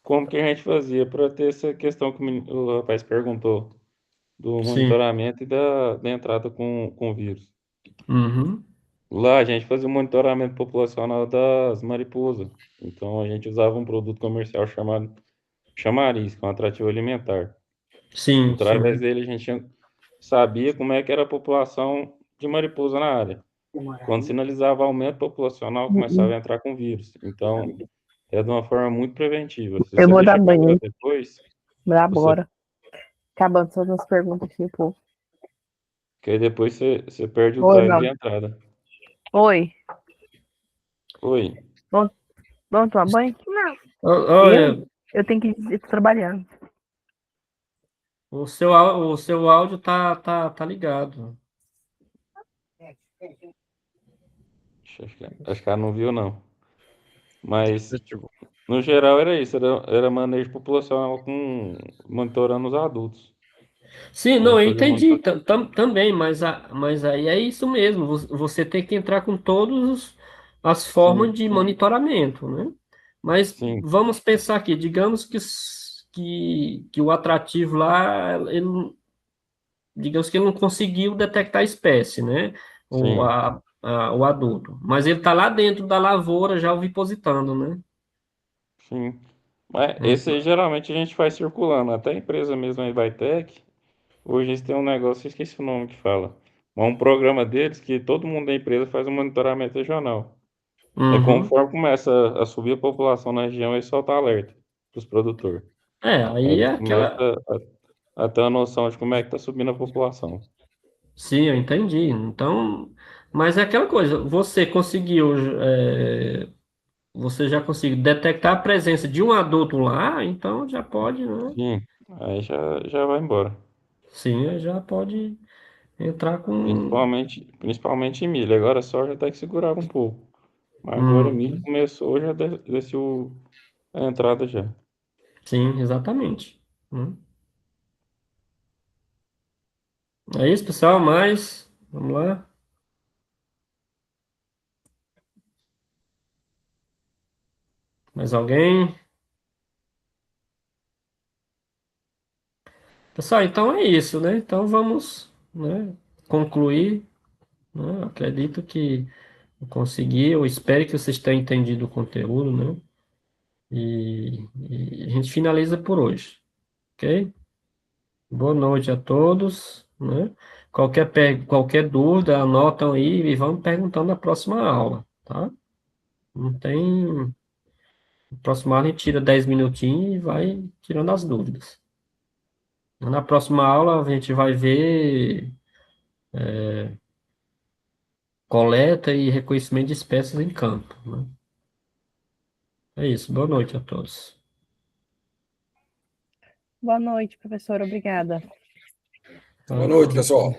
como que a gente fazia para ter essa questão que o rapaz perguntou, do Sim. monitoramento e da entrada com vírus. Uhum. Lá a gente fazia o monitoramento populacional das mariposas. Então a gente usava um produto comercial chamado chamariz, que é um atrativo alimentar. Sim, Através sim. dele a gente sabia como é que era a população de mariposa na área. Quando sinalizava aumento populacional, começava a entrar com vírus. Então, é de uma forma muito preventiva. Se Eu você vou dar deixar para banho depois, você, agora. Acabando todas as perguntas aqui, pô. que aí depois você perde o Oi, time de não. entrada. Oi. Oi. Vamos tomar banho? Não. Olha, Eu tenho que ir trabalhando. o seu áudio tá ligado. Acho que ela não viu, não. Mas, no geral, era isso. Era manejo populacional monitorando os adultos. Sim, A não, gente eu fazia um entendi monitor... também, mas aí é isso mesmo. Você tem que entrar com todas as formas Sim, de monitoramento, né? Mas sim, vamos pensar aqui, digamos que o atrativo lá, digamos que ele não conseguiu detectar a espécie, né? O, sim, o adulto. Mas ele está lá dentro da lavoura já ovipositando, né? sim. Mas esse Então, aí, geralmente, a gente faz circulando. Até a empresa mesmo, a Ibaitec, hoje eles têm um negócio, eu esqueci o nome que fala. Mas um programa deles que todo mundo da empresa faz um monitoramento regional. É uhum. conforme começa a subir a população na região, eles soltam alerta para os produtores. Aí Aí eles é aquela. começam a ter uma noção de como é que está subindo a população. Sim, eu entendi. Então, mas é aquela coisa, você já conseguiu detectar a presença de um adulto lá, então já pode, né? Sim, aí já vai embora. Sim, já pode entrar com. Principalmente em milho. Agora a soja até que segurava um pouco. Mas agora milho Uhum. começou, já desceu a entrada já. Sim, exatamente. Hum. É isso, pessoal, mais. Vamos lá. Mais alguém? Pessoal, então é isso, né? Então vamos, né, concluir, né? Acredito que eu consegui, eu espero que vocês tenham entendido o conteúdo, né? E a gente finaliza por hoje, ok? Boa noite a todos, né? Qualquer dúvida, anotam aí e vamos perguntando na próxima aula, tá? Não tem. Na próxima aula a gente tira 10 minutinhos e vai tirando as dúvidas. Na próxima aula a gente vai ver coleta e reconhecimento de espécies em campo, né? É isso. Boa noite a todos. Boa noite, professora. Obrigada. Boa noite, pessoal.